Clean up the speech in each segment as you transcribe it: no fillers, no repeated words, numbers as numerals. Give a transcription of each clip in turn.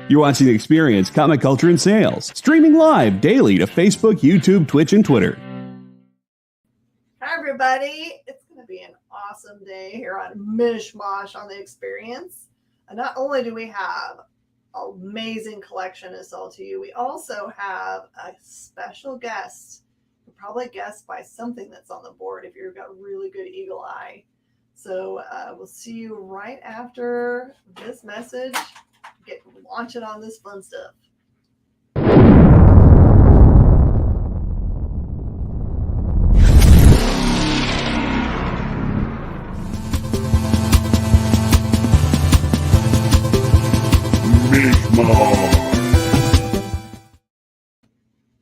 You're watching The Experience, Comic Culture and Sales, streaming live daily to Facebook, YouTube, Twitch, and Twitter. Hi, everybody. It's going to be an awesome day here on Mish Mosh on The Experience. And not only do we have an amazing collection to sell to you, we also have a special guest. You'll probably guess by something that's on the board if you've got a really good eagle eye. So we'll see you right after this message. Get launching on this fun stuff.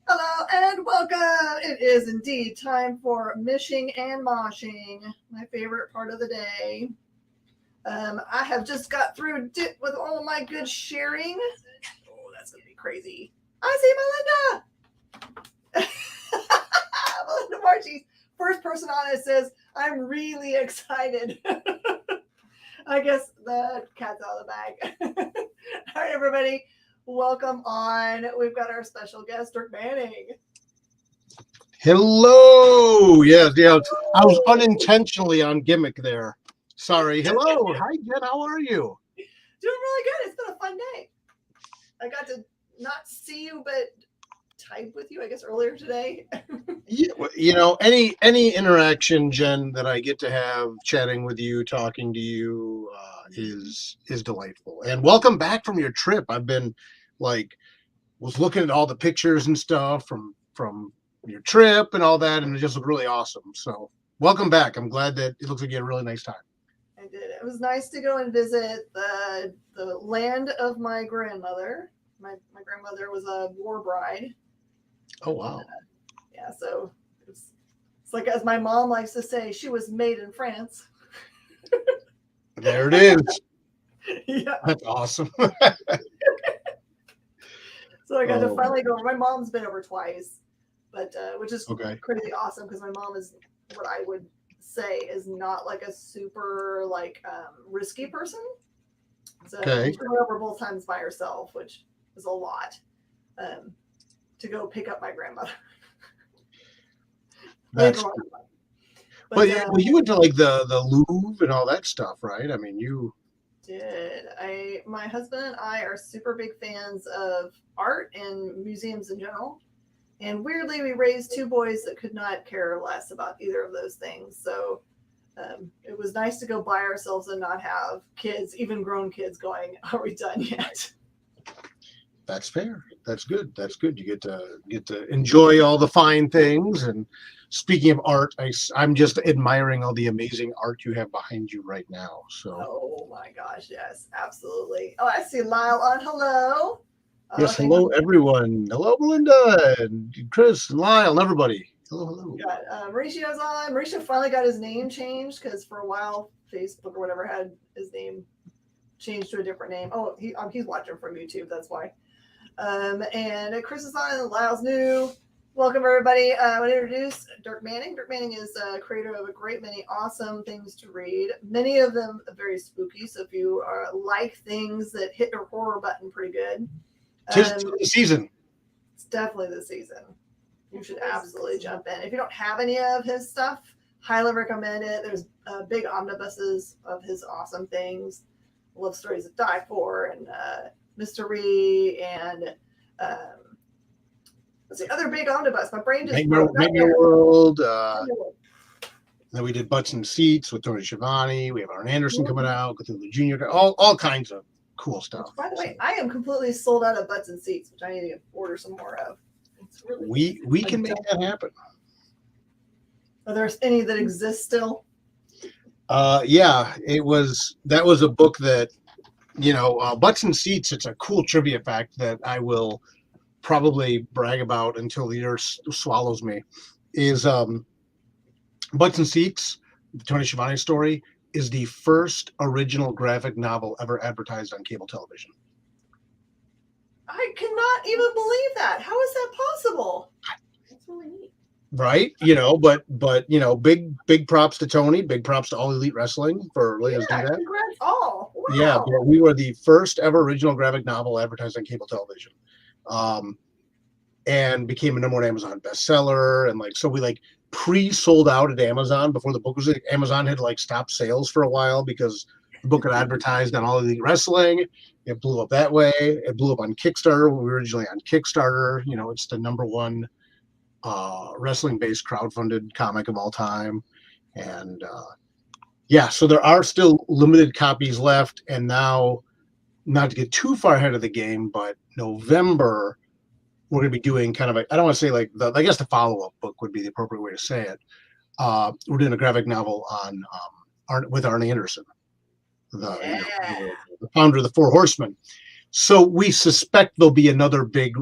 Hello and welcome. It is indeed time for mishing and moshing, my favorite part of the day. I have just got through with all of my good sharing. Oh, that's going to be crazy. I see Melinda. Melinda Marchie, first person on it, says, I'm really excited. I guess the cat's out of the bag. All right, everybody. Welcome on. We've got our special guest, Dirk Manning. Hello. Yeah. I was unintentionally on gimmick there. Sorry. Hello. Hi, Jen. How are you? Doing really good. It's been a fun day. I got to not see you, but type with you, I guess, earlier today. Yeah, you know, any interaction, Jen, that I get to have chatting with you, talking to you, is delightful. And welcome back from your trip. I've been was looking at all the pictures and stuff from your trip and all that, and it just looked really awesome. So welcome back. I'm glad that it looks like you had a really nice time. I did. It was nice to go and visit the land of my grandmother. My grandmother was a war bride. Oh, wow. Yeah, so it's like, as my mom likes to say, she was made in France. There it is. Yeah. That's awesome. So I got to finally go. My mom's been over twice, but which is crazy awesome because my mom is what I would say is not like a super risky person. So she went over both times by herself, which is a lot to go pick up my grandmother. That's cool. But you went to the Louvre and all that stuff, right? I mean, you did. My husband and I are super big fans of art and museums in general. And weirdly, we raised two boys that could not care less about either of those things. So it was nice to go by ourselves and not have kids, even grown kids, going, "Are we done yet?" That's fair. That's good. That's good. You get to enjoy all the fine things. And speaking of art, I'm just admiring all the amazing art you have behind you right now. So. Oh my gosh, yes, absolutely. Oh, I see Lyle on. Hello. Yes, hello everyone. Hello, Melinda and Chris and Lyle and everybody. Hello. Got Mauricio's on. Mauricio finally got his name changed because for a while Facebook or whatever had his name changed to a different name. Oh, he's watching from YouTube. That's why. And Chris is on and Lyle's new. Welcome, everybody. I want to introduce Dirk Manning. Dirk Manning is a creator of a great many awesome things to read. Many of them very spooky. So if you like things that hit your horror button pretty good. Tis the season. It's definitely the season. You should absolutely jump in. If you don't have any of his stuff, highly recommend it. There's big omnibuses of his awesome things. Love Stories to Die For and Mystery and what's the other big omnibus? My brain just Nightmare World. Then we did Butts and Seats with Tony Schiavone. We have Arn Anderson coming out, Cthulhu Jr. All kinds of cool stuff. By the way, I am completely sold out of Butts and Seats, which I need to order some more of. It's really we can make that happen. Are there any that exist still? Yeah, that was a book that, Butts and Seats. It's a cool trivia fact that I will probably brag about until the earth swallows me. Is Butts and Seats, the Tony Schiavone story, is the first original graphic novel ever advertised on cable television. I cannot even believe that. How is that possible? That's really neat. Right, but big props to Tony, big props to All Elite Wrestling for letting us do that. Congrats all. Yeah, Wow. we were the first ever original graphic novel advertised on cable television, and became a #1 Amazon bestseller. And like, so we like pre-sold out at Amazon before the book was. Amazon had like stopped sales for a while because the book had advertised on All Elite Wrestling. It blew up that way. It blew up on Kickstarter. We were originally on Kickstarter. You know, it's the #1 wrestling-based crowdfunded comic of all time, and yeah, so there are still limited copies left. And now, not to get too far ahead of the game, but November we're going to be doing kind of a, I don't want to say like I guess the follow-up book would be the appropriate way to say it. We're doing a graphic novel on with Arn Anderson, Yeah. the founder of the Four Horsemen. So we suspect there'll be another big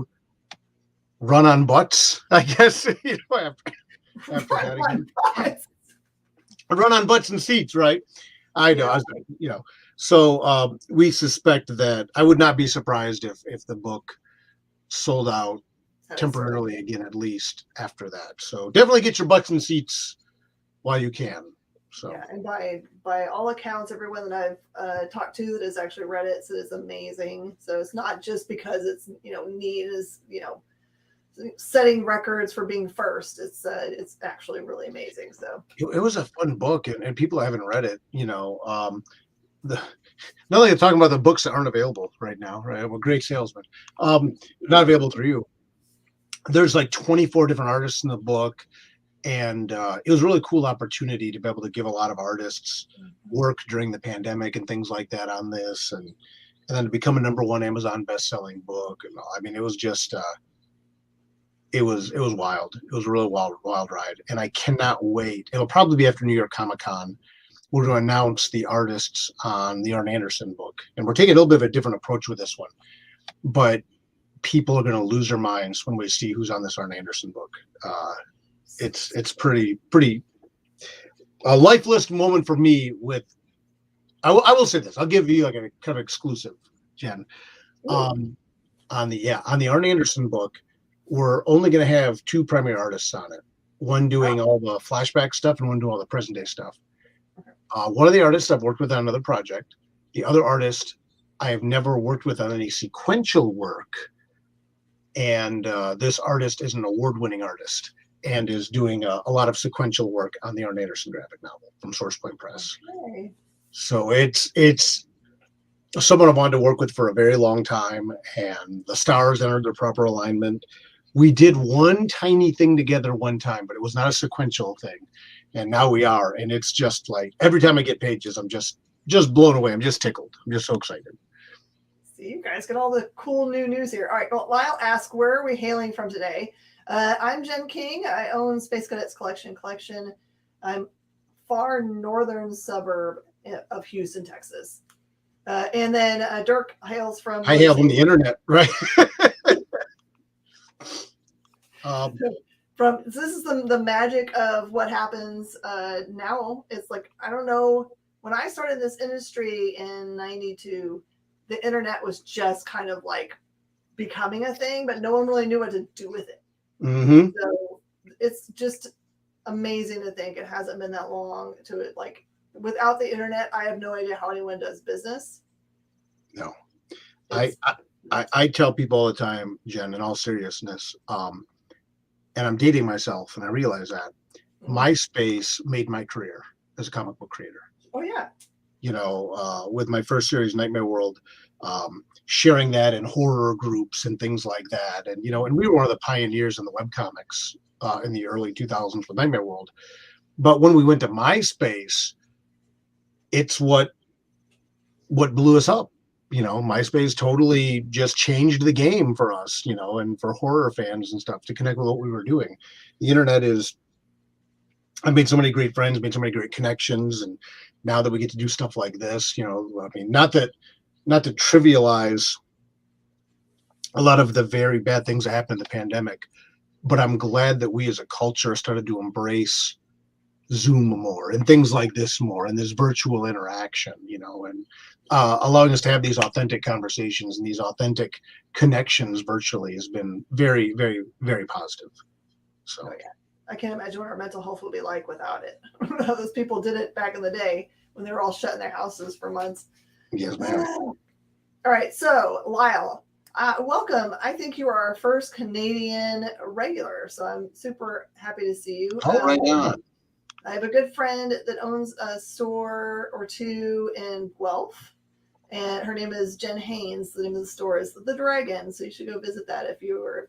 run on butts, I guess. After that again. A run on butts and seats, right? I know. Yeah. So we suspect that. I would not be surprised if the book sold out temporarily again, at least after that. So definitely get your butts and seats while you can. So yeah, and by all accounts, everyone that I've talked to that has actually read it says it's amazing. So it's not just because it's neat as setting records for being first. It's actually really amazing. So it was a fun book, and people haven't read it. Not only talking about the books that aren't available right now, right? I'm a great salesman. Not available through you. There's like 24 different artists in the book, and it was a really cool opportunity to be able to give a lot of artists work during the pandemic and things like that on this, and then to become a #1 Amazon best-selling book. And I mean, it was just it was wild. It was a really wild ride, and I cannot wait. It'll probably be after New York Comic Con. We're going to announce the artists on the Arn Anderson book, and we're taking a little bit of a different approach with this one, but people are going to lose their minds when we see who's on this Arn Anderson book. It's pretty a lifeless moment for me. I will say this. I'll give you like a kind of exclusive, Jen. On the Arn Anderson book, we're only going to have 2 primary artists on it. One doing all the flashback stuff, and one doing all the present day stuff. One of the artists I've worked with on another project. The other artist I have never worked with on any sequential work. And this artist is an award-winning artist and is doing a lot of sequential work on the Arn Anderson graphic novel from Source Point Press. Okay. So it's someone I've wanted to work with for a very long time, and the stars entered their proper alignment. We did one tiny thing together one time, but it was not a sequential thing. And now we are, and it's just like every time I get pages, I'm just blown away. I'm just tickled. I'm just so excited. See, you guys get all the cool new news here. All right, well, I'll ask, where are we hailing from today? I'm Jen King. I own Space Cadets Collection. I'm far northern suburb of Houston, Texas. And then Dirk hails from... I hail from the internet, right? This is the magic of what happens now. It's like, I don't know, when I started this industry in 92, the internet was just kind of like becoming a thing, but no one really knew what to do with it. Mm-hmm. So it's just amazing to think it hasn't been that long to it. Like, without the internet, I have no idea how anyone does business. No, I tell people all the time, Jen, in all seriousness, and I'm dating myself, and I realize that MySpace made my career as a comic book creator. Oh yeah. With my first series, Nightmare World, sharing that in horror groups and things like that. And, and we were one of the pioneers in the webcomics in the early 2000s with Nightmare World. But when we went to MySpace, it's what blew us up. MySpace totally just changed the game for us, and for horror fans and stuff to connect with what we were doing. The internet I've made so many great friends, made so many great connections. And now that we get to do stuff like this, not to trivialize a lot of the very bad things that happened in the pandemic, but I'm glad that we as a culture started to embrace Zoom more and things like this more, and this virtual interaction, and allowing us to have these authentic conversations and these authentic connections virtually has been very, very, very positive. So oh, yeah. I can't imagine what our mental health would be like without it. How those people did it back in the day when they were all shut in their houses for months. Yes, ma'am. All right, so Lyle, welcome. I think you are our first Canadian regular, so I'm super happy to see you. Oh, right on. I have a good friend that owns a store or two in Guelph, and her name is Jen Haynes. The name of the store is The Dragon, so you should go visit that if you were.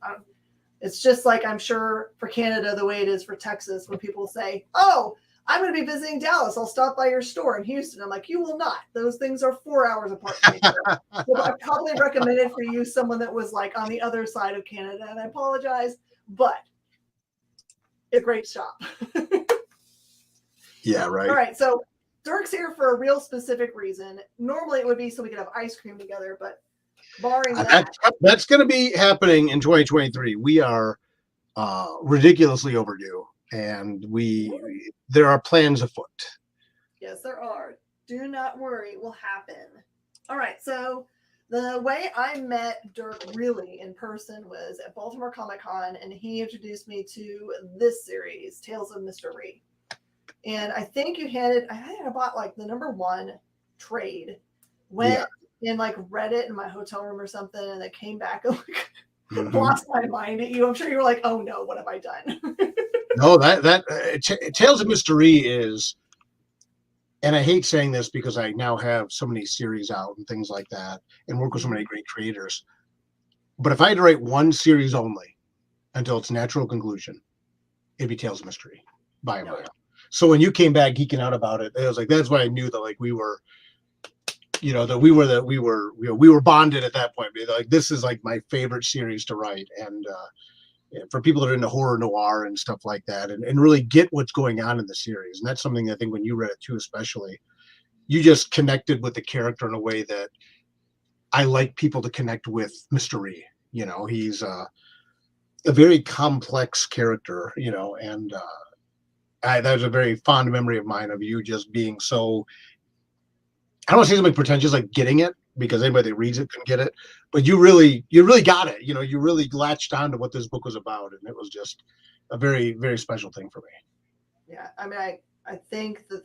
It's just like I'm sure for Canada the way it is for Texas when people say, "Oh, I'm going to be visiting Dallas. I'll stop by your store in Houston." I'm like, you will not. Those things are 4 hours apart from each other. So I probably recommended for you someone that was like on the other side of Canada, and I apologize, but it's a great shop. Yeah, right. All right, so Dirk's here for a real specific reason. Normally it would be so we could have ice cream together, but barring that's going to be happening in 2023. We are ridiculously overdue, and there are plans afoot. Yes, there are. Do not worry, it will happen. All right, so the way I met Dirk really in person was at Baltimore Comic Con, and he introduced me to this series, Tales of Mystery. And I think I bought like the #1 trade, went and like read it in my hotel room or something, and I came back and like lost my mind at you. I'm sure you were like, oh no, what have I done? No, Tales of Mystery is, and I hate saying this because I now have so many series out and things like that and work with so many great creators. But if I had to write one series only until its natural conclusion, it'd be Tales of Mystery by a mile. So when you came back geeking out about it, I was like, that's why I knew that like we were bonded at that point. Like, this is like my favorite series to write. And for people that are into horror noir and stuff like that, and really get what's going on in the series. And that's something I think when you read it too, especially, you just connected with the character in a way that I like people to connect with Mystery. He's a very complex character, and that was a very fond memory of mine of you just being so, I don't want to say something pretentious like getting it, because anybody that reads it can get it, but you really got it. You really latched on to what this book was about, and it was just a very, very special thing for me. Yeah, I mean, I think that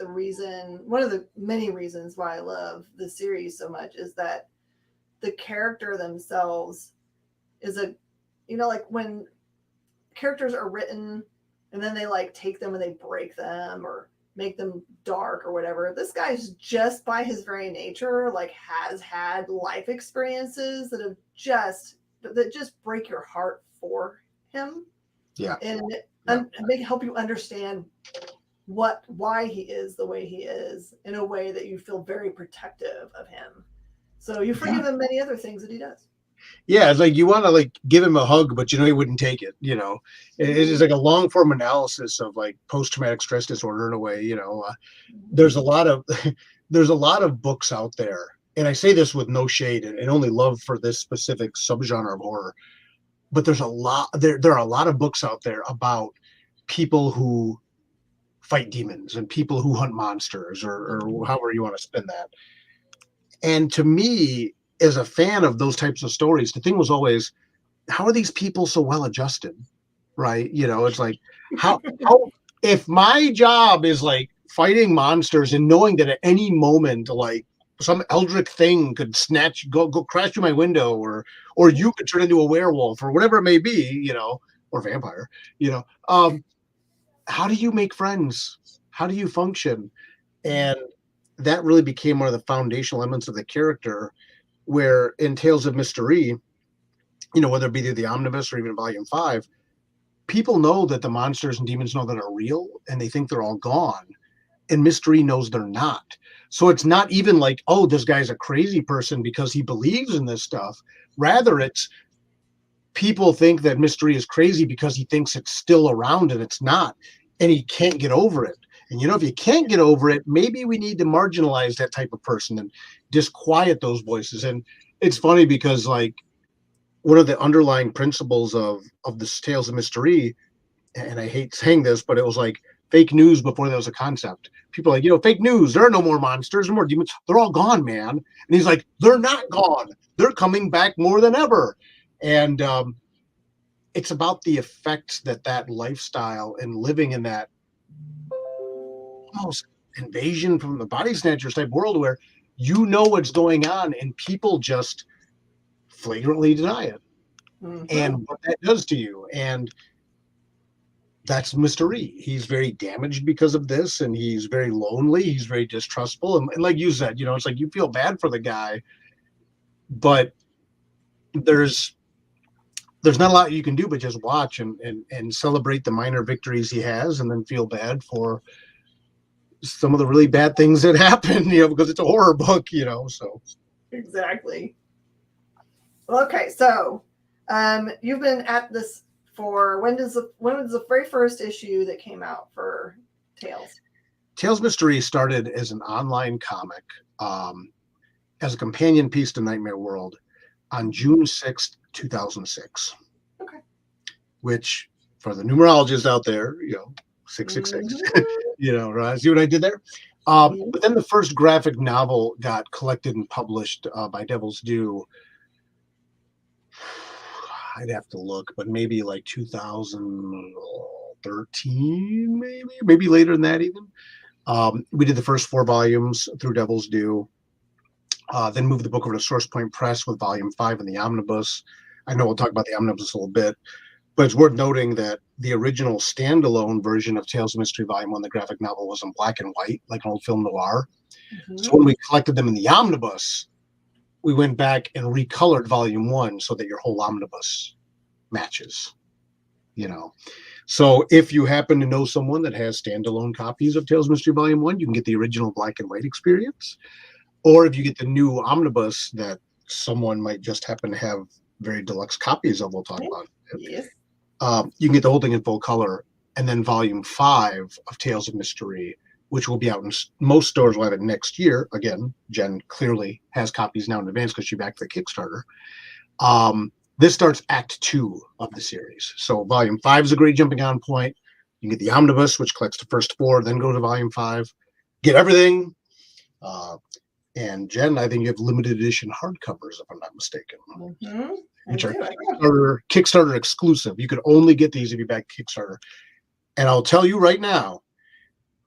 one of the many reasons why I love the series so much is that the character themselves is like when characters are written and then they like take them and they break them or make them dark or whatever. This guy's just by his very nature, like, has had life experiences that just break your heart for him. Yeah. And help you understand why he is the way he is in a way that you feel very protective of him. So you forgive him many other things that he does. Yeah, it's like you want to like give him a hug, but he wouldn't take it. It is like a long form analysis of like post-traumatic stress disorder in a way. There's a lot of books out there, and I say this with no shade and only love for this specific subgenre of horror. But there are a lot of books out there about people who fight demons and people who hunt monsters, or however you want to spin that. And to me, as a fan of those types of stories, the thing was always, how are these people so well adjusted? Right? It's like, how if my job is like fighting monsters and knowing that at any moment, like some eldritch thing could go crash through my window, or you could turn into a werewolf or whatever it may be, or vampire, how do you make friends? How do you function? And that really became one of the foundational elements of the character, where in Tales of Mystery, whether it be the omnibus or even Volume 5, people know that the monsters and demons know that are real, and they think they're all gone. And Mystery knows they're not. So it's not even like, oh, this guy's a crazy person because he believes in this stuff. Rather, it's people think that Mystery is crazy because he thinks it's still around and it's not, and he can't get over it. And if you can't get over it, maybe we need to marginalize that type of person and disquiet those voices. And it's funny because like one of the underlying principles of this Tales of Mystery, and I hate saying this, but it was like fake news before there was a concept. People are like, fake news, there are no more monsters, no more demons, they're all gone, man. And he's like, they're not gone, they're coming back more than ever. And it's about the effects that lifestyle and living in that almost invasion from the body snatchers type world, where you know what's going on, and people just flagrantly deny it. And what that does to you. And that's Mr. E. He's very damaged because of this, and he's very lonely. He's very distrustful. And like you said, you know, it's like you feel bad for the guy, but there's not a lot you can do but just watch and celebrate the minor victories he has, and then feel bad for some of the really bad things that happen, you know, because it's a horror book, you know. So exactly. Okay, so you've been at this for when was the very first issue that came out for Tales? Tales Mystery started as an online comic, as a companion piece to Nightmare World on June 6th, 2006. Okay. Which, for the numerologists out there, you know, 666, you know, right? See what I did there? But then the first graphic novel got collected and published by Devil's Due. I'd have to look, but maybe like 2013, maybe later than that even. We did the first 4 volumes through Devil's Due. Then moved the book over to Source Point Press with volume 5 in the omnibus. I know we'll talk about the omnibus a little bit, but it's worth noting that the original standalone version of Tales of Mystery Volume 1, the graphic novel, was in black and white, like an old film noir. So when we collected them in the omnibus, we went back and recolored volume 1 so that your whole omnibus matches, you know. So if you happen to know someone that has standalone copies of Tales of Mystery Volume 1, you can get the original black and white experience. Or if you get the new omnibus that someone might just happen to have very deluxe copies of, we'll talk about it. Yes. You can get the whole thing in full color. And then volume 5 of Tales of Mystery, which will be out in most stores, will have it next year. Again, Jen clearly has copies now in advance because she backed the Kickstarter. This starts Act 2 of the series. So volume 5 is a great jumping on point. You can get the omnibus, which collects the first 4, then go to volume 5. Get everything. And Jen, I think you have limited edition hardcovers, if I'm not mistaken, which are Kickstarter exclusive. You could only get these if you back Kickstarter. And I'll tell you right now,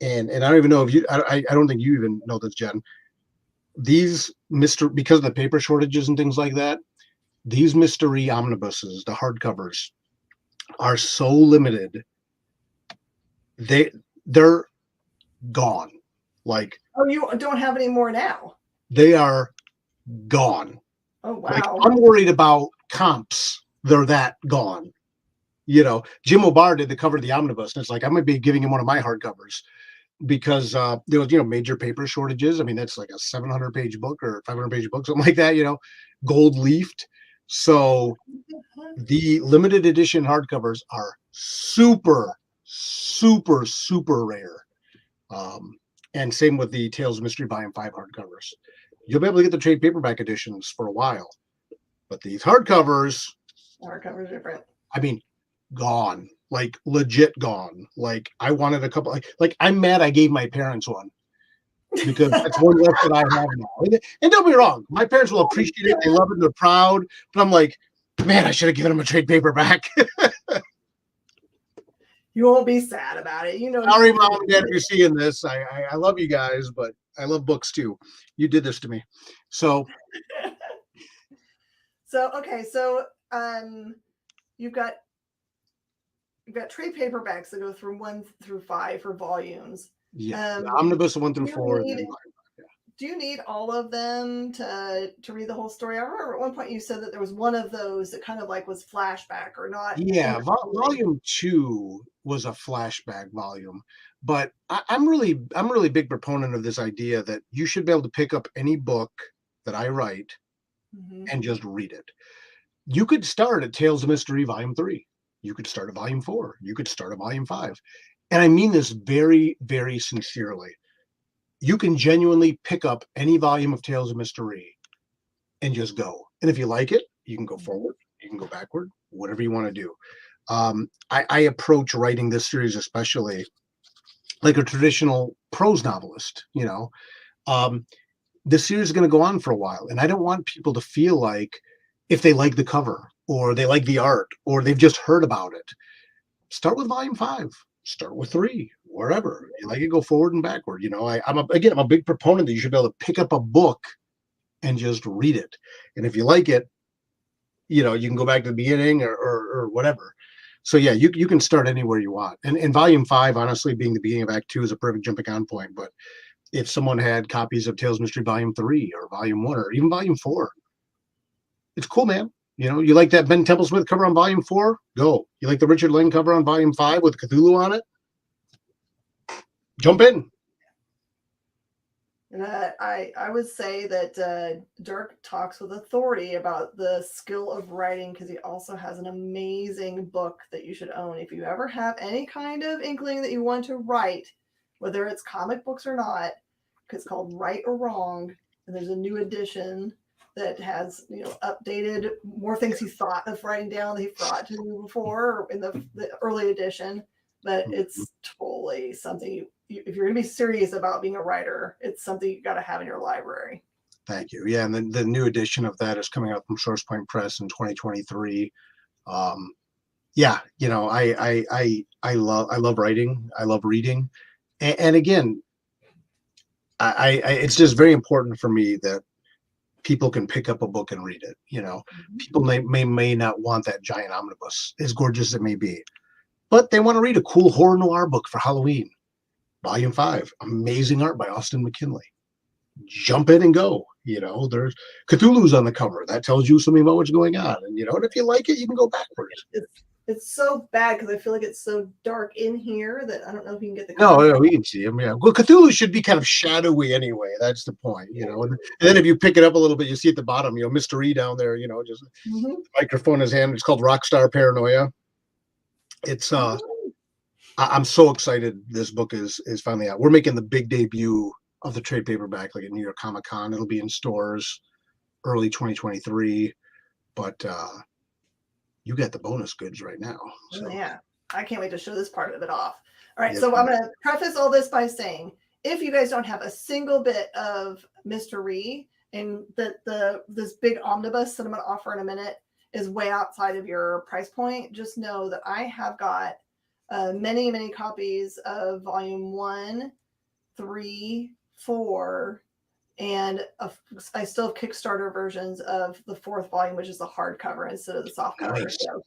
and I don't even know if you, I don't think you even know this, Jen. These because of the paper shortages and things like that, these mystery omnibuses, the hardcovers, are so limited. They're gone. Like, oh, you don't have any more now? They are gone. Oh, wow. Like, I'm worried about comps. They're that gone. You know, Jim O'Barr did the cover of the omnibus, and it's like, I might be giving him one of my hardcovers because there was, you know, major paper shortages. I mean, that's like a 700-page book or 500-page book, something like that, you know, gold leafed. So the limited edition hardcovers are super, super, super rare. And same with the Tales of Mystery Volume 5 hardcovers. You'll be able to get the trade paperback editions for a while. But these hardcovers are different. I mean, gone. Like, legit gone. Like, I wanted a couple. Like I'm mad I gave my parents one. Because that's one left that I have now. And don't be wrong. My parents will appreciate it. They love it. They're proud. But I'm like, man, I should have given them a trade paperback. You won't be sad about it. You know. Sorry, Mom and Dad, if you're seeing this. I love you guys, but I love books too. You did this to me. So. Okay. So you've got trade paperbacks that go through 1 through 5 for volumes. Yeah. The omnibus 1 through 4. Do you need all of them to read the whole story? I remember at one point you said that there was one of those that kind of like was flashback or not. Yeah, volume 2 was a flashback volume, but I'm really big proponent of this idea that you should be able to pick up any book that I write and just read it. You could start at Tales of Mystery Volume 3. You could start at Volume 4. You could start at Volume 5. And I mean this very, very sincerely. You can genuinely pick up any volume of Tales of Mystery and just go. And if you like it, you can go forward, you can go backward, whatever you want to do. I approach writing this series especially like a traditional prose novelist, you know. This series is going to go on for a while, and I don't want people to feel like if they like the cover or they like the art or they've just heard about it. Start with Volume 5. Start with 3, wherever you like it, go forward and backward. You know, I'm a big proponent that you should be able to pick up a book and just read it. And if you like it, you know, you can go back to the beginning or whatever. So yeah, you can start anywhere you want. And volume 5, honestly, being the beginning of Act 2 is a perfect jumping on point. But if someone had copies of Tales of Mystery Volume 3 or Volume 1 or even Volume 4, it's cool, man. You know, you like that Ben Templesmith cover on Volume 4? Go. You like the Richard Lane cover on Volume 5 with Cthulhu on it? Jump in. And I would say that Dirk talks with authority about the skill of writing, because he also has an amazing book that you should own. If you ever have any kind of inkling that you want to write, whether it's comic books or not, it's called Right or Wrong, and there's a new edition that has, you know, updated more things he thought of writing down that he forgot to do before in the early edition. But it's totally something if you're going to be serious about being a writer, it's something you got to have in your library. Thank you. Yeah, and the new edition of that is coming out from Source Point Press in 2023. Yeah, you know, I love writing. I love reading, and again, I it's just very important for me that people can pick up a book and read it. You know, people may not want that giant omnibus, as gorgeous as it may be, but they want to read a cool horror noir book for Halloween. Volume 5, amazing art by Austin McKinley. Jump in and go. You know, there's Cthulhu's on the cover. That tells you something about what's going on. And, you know, and if you like it, you can go backwards. It's so bad because I feel like it's so dark in here that I don't know if you can get the No, we can see him. Yeah. Well, Cthulhu should be kind of shadowy anyway. That's the point, you know. And then if you pick it up a little bit, you see at the bottom, you know, Mr. E down there, you know, just microphone in his hand. It's called Rockstar Paranoia. It's I'm so excited this book is finally out. We're making the big debut of the trade paperback, like at New York Comic Con. It'll be in stores early 2023, but you got the bonus goods right now. So. Yeah, I can't wait to show this part of it off. All right, so I'm going to preface all this by saying, if you guys don't have a single bit of Mystery, and this big omnibus that I'm going to offer in a minute is way outside of your price point, just know that I have got many, many copies of Volume 1, 3, 4, and I still have Kickstarter versions of the 4th volume, which is the hardcover instead of the soft cover. Nice. So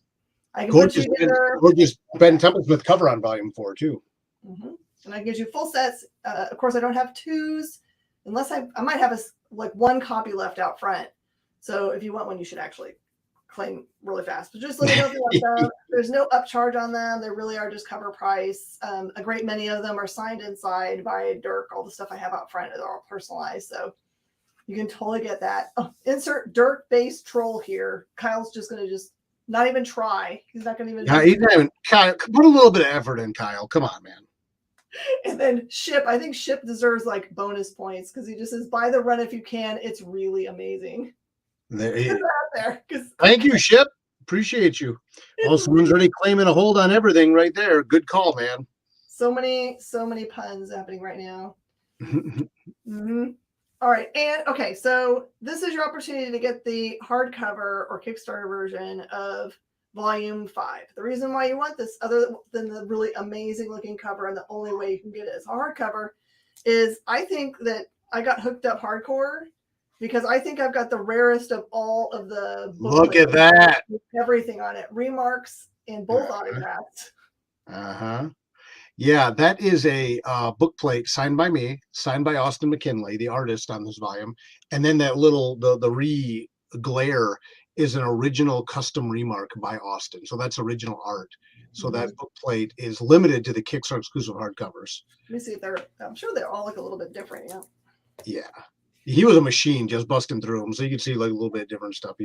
I can put you together. Gorgeous Ben Templesmith cover on Volume 4 too. And I give you full sets. Of course, I don't have 2s, unless I might have one copy left out front. So if you want one, you should actually claim really fast. But just let me know if you want them. There's no upcharge on them. They really are just cover price. A great many of them are signed inside by Dirk. All the stuff I have out front is all personalized, so you can totally get that. Oh, insert Dirk-based troll here. Kyle's just going to not even try. He's not going to even. Yeah, he's not even. Kyle, put a little bit of effort in, Kyle. Come on, man. And then Ship. I think Ship deserves like bonus points because he just says, "Buy the run if you can." It's really amazing. Thank you, Ship. Appreciate you. Well, someone's already claiming a hold on everything right there. Good call, man. So many puns happening right now. All right. And okay, so this is your opportunity to get the hardcover or Kickstarter version of Volume 5. The reason why you want this, other than the really amazing looking cover, and the only way you can get it as a hardcover, is I think that I got hooked up hardcore because I think I've got the rarest of all of the books. Look at that. With everything on it. Remarks and both autographs. Yeah, that is a book plate signed by me, signed by Austin McKinley, the artist on this volume. And then that little, the glare is an original custom remark by Austin. So that's original art. So that book plate is limited to the Kickstarter exclusive hardcovers. Let me see if I'm sure they all look a little bit different. Yeah. He was a machine just busting through them. So you can see like a little bit of different stuff.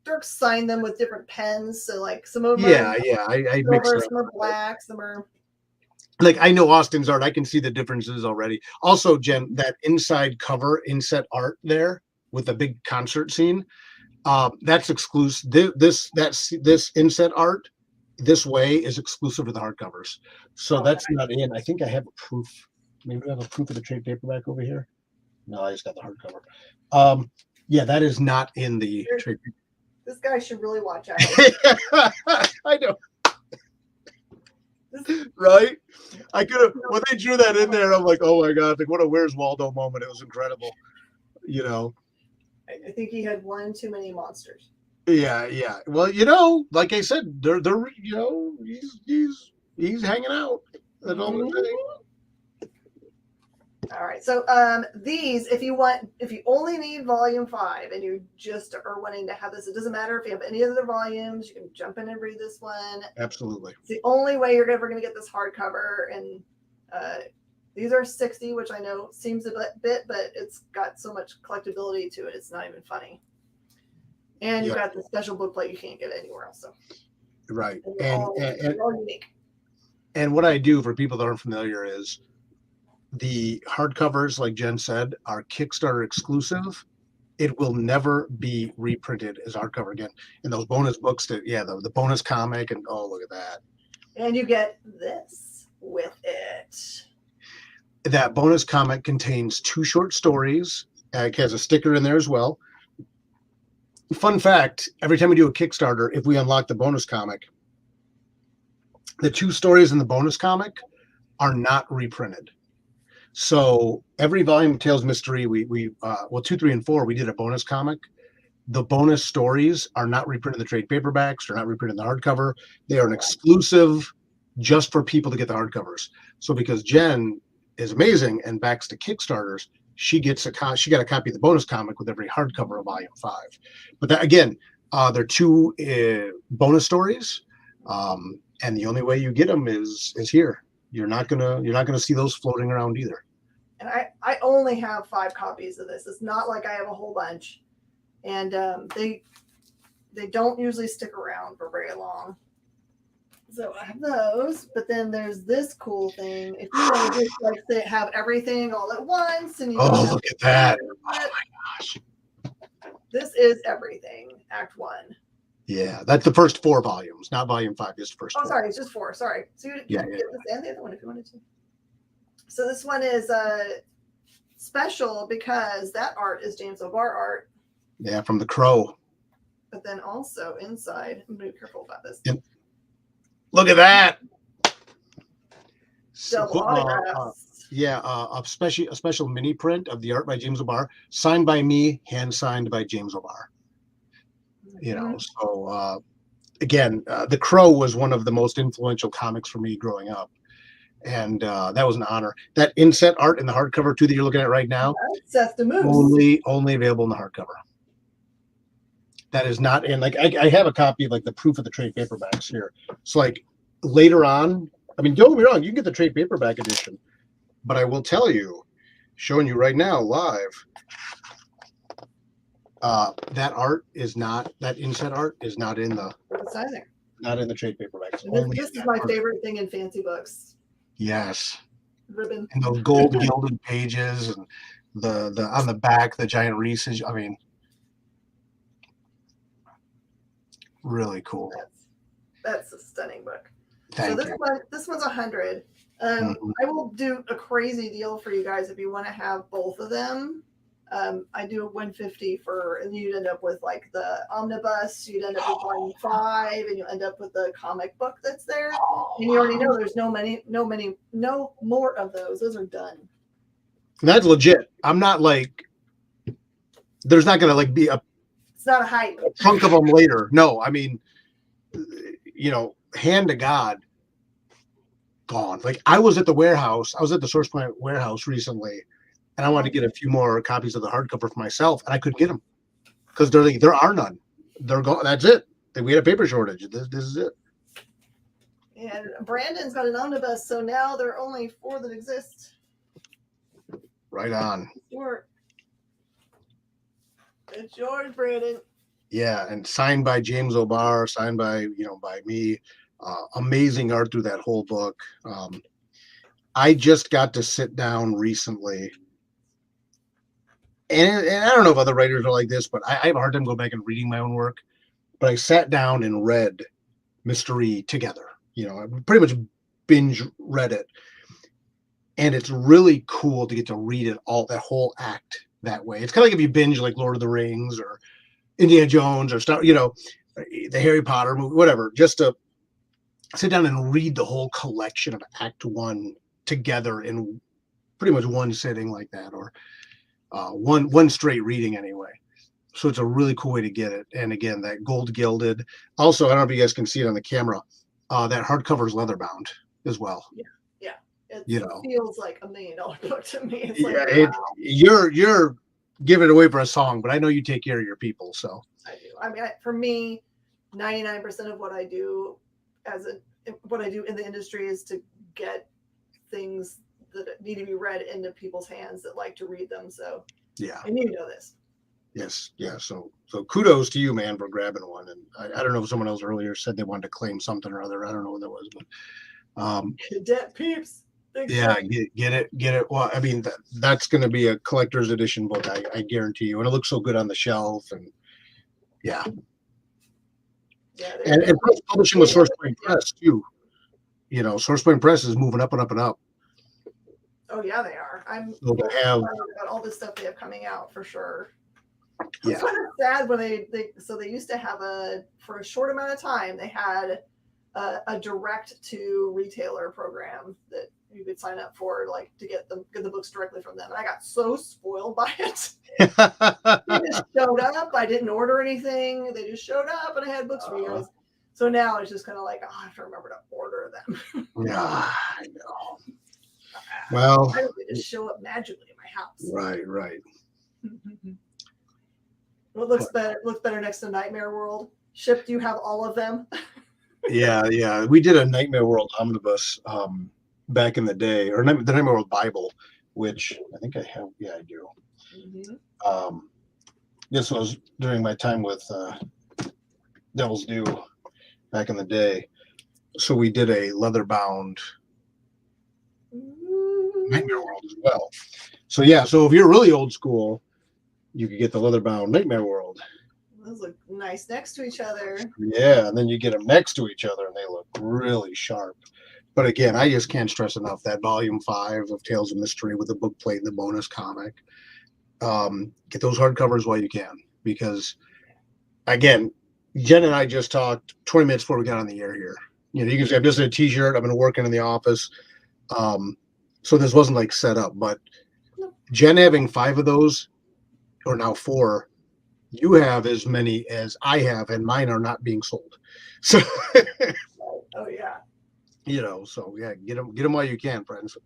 Dirk signed them with different pens. So like some of them I mixed it up. Some are black, some are. Like I know Austin's art. I can see the differences already. Also, Jen, that inside cover inset art there with the big concert scene, that's exclusive. This inset art this way is exclusive to the hardcovers. So that's not in. I think I have a proof. Maybe I have a proof of the trade paperback over here. No, I just got the hardcover. Yeah, that is not in the trade. This guy should really watch out. I know. Right? I could have, when they drew that in there, I'm like, oh my God, like what a Where's Waldo moment. It was incredible. You know? I think he had one too many monsters. Yeah, yeah. Well, like I said, they're he's hanging out. That's all I'm saying. All right. So these, if you only need volume 5 and you just are wanting to have this, it doesn't matter if you have any other volumes, you can jump in and read this one. Absolutely. It's the only way you're ever going to get this hardcover. And these are 60, which I know seems a bit, but it's got so much collectability to it. It's not even funny. And you've got the special booklet you can't get anywhere else. So. Right. They're all unique. And what I do for people that aren't familiar is the hardcovers, like Jen said, are Kickstarter exclusive. It will never be reprinted as hardcover again. And those bonus books the bonus comic, and oh, look at that. And you get this with it. That bonus comic contains 2 short stories. It has a sticker in there as well. Fun fact, every time we do a Kickstarter, if we unlock the bonus comic, the 2 stories in the bonus comic are not reprinted. So every volume of Tales Mystery, 2, 3, and 4, we did a bonus comic. The bonus stories are not reprinted in the trade paperbacks. They're not reprinted in the hardcover. They are an exclusive just for people to get the hardcovers. So because Jen is amazing and backs the Kickstarters, she got a copy of the bonus comic with every hardcover of volume 5. But that, again, they're 2 bonus stories, and the only way you get them is here. You're not gonna see those floating around either. And I only have 5 copies of this. It's not like I have a whole bunch, and they don't usually stick around for very long. So I have those, but then there's this cool thing. If you want to just like have everything all at once, and look at that! Oh my gosh! This is everything. Act 1. Yeah, that's the first 4 volumes, not volume 5. Just the first. 4. Sorry, it's just 4. Sorry. So you can get this and the other one if you wanted to. So this one is special because that art is James O'Barr art. Yeah, from The Crow. But then also inside, I'm going to be careful about this. Yep. Look at that! Double autographs. A special mini print of the art by James O'Barr, signed by me, hand signed by James O'Barr. So again, The Crow was one of the most influential comics for me growing up, and that was an honor. That inset art in the hardcover too that you're looking at right now, Seth the Moose. only available in the hardcover. That is not in, like, I have a copy of like the proof of the trade paperbacks here. So like later on, I mean, don't get me wrong, you can get the trade paperback edition, but I will tell you, showing you right now live, that art is not, that inset art is not in the trade paperbacks. This is my favorite thing in fancy books. Yes. Ribbon. And those gold gilded pages, and the on the back, the giant Reese's. I mean, really cool. That's a stunning book. Thank you. This one's 100. I will do a crazy deal for you guys if you want to have both of them. I do a 150 and you'd end up with like the omnibus, you'd end up with volume 5, and you'll end up with the comic book that's there. And you already know there's no more of those. Those are done. That's legit. I'm not like, there's not gonna like be it's not a hype chunk of them later. No, I mean, hand to God, gone. Like I was at the Source Point warehouse recently, and I wanted to get a few more copies of the hardcover for myself, and I couldn't get them because they're like, there are none. They're gone. That's it. We had a paper shortage. This is it. And Brandon's got an omnibus, so now there are only 4 that exist. Right on. It's yours, Brandon. Yeah, and signed by James O'Barr, signed by by me. Amazing art through that whole book. I just got to sit down recently, and I don't know if other writers are like this, but I have a hard time going back and reading my own work. But I sat down and read Mystery together. I pretty much binge read it, and it's really cool to get to read it all, that whole act that way. It's kind of like if you binge like Lord of the Rings or Indiana Jones or stuff, the Harry Potter movie, whatever. Just to sit down and read the whole collection of Act One together in pretty much one sitting like that, or one straight reading anyway. So it's a really cool way to get it. And again, that gold gilded. Also, I don't know if you guys can see it on the camera. That hardcover is leather bound as well. Yeah. It You know, feels like $1 million book to me. It's yeah, like, wow. you're giving it away for a song, but I know you take care of your people. So I do. I mean, for me, 99% of what I do in the industry is to get things that need to be read into people's hands that like to read them. So yeah, and you know this. yes, yeah. So kudos to you, man, for grabbing one. And I don't know if someone else earlier said they wanted to claim something or other. I don't know what that was, but Cadet peeps. yeah, get it. Well, I mean, that's going to be a collector's edition book, I guarantee you. And it looks so good on the shelf. And yeah. Yeah, And plus publishing with SourcePoint Press, too. You know, SourcePoint Press is moving up and up and up. oh yeah, they are. I'm So to have, about all this stuff they have coming out for sure. yeah, It's kind of sad when they used to have for a short amount of time, they had a direct to retailer program that you could sign up for, like to get the books directly from them. And I got so spoiled by it. They just showed up. I didn't order anything. They just showed up and I had books for you guys. So now it's just kind of like, oh, I have to remember to order them. yeah, I know. Well, Why don't they just show up magically in my house? right. What looks better next to Nightmare World? Ship, do you have all of them? Yeah. We did a Nightmare World omnibus back in the day, or the Nightmare World Bible, which I think I have. Yeah, I do. Mm-hmm. This was during my time with Devil's Due back in the day. So we did a leather-bound Nightmare World as well. So yeah, so if you're really old school, you could get the leather-bound Nightmare World. Those look nice next to each other. Yeah, and then you get them next to each other, and they look really sharp. But again, I just can't stress enough that Volume 5 of Tales of Mystery with the book plate and the bonus comic. Get those hardcovers while you can, because again, Jen and I just talked 20 minutes before we got on the air here. You know, you can say I'm just in a t-shirt. I've been working in the office. So this wasn't like set up, but Jen having 5 of those, or now 4, you have as many as I have, and mine are not being sold. So, oh yeah. You know, so yeah, get them while you can, friends.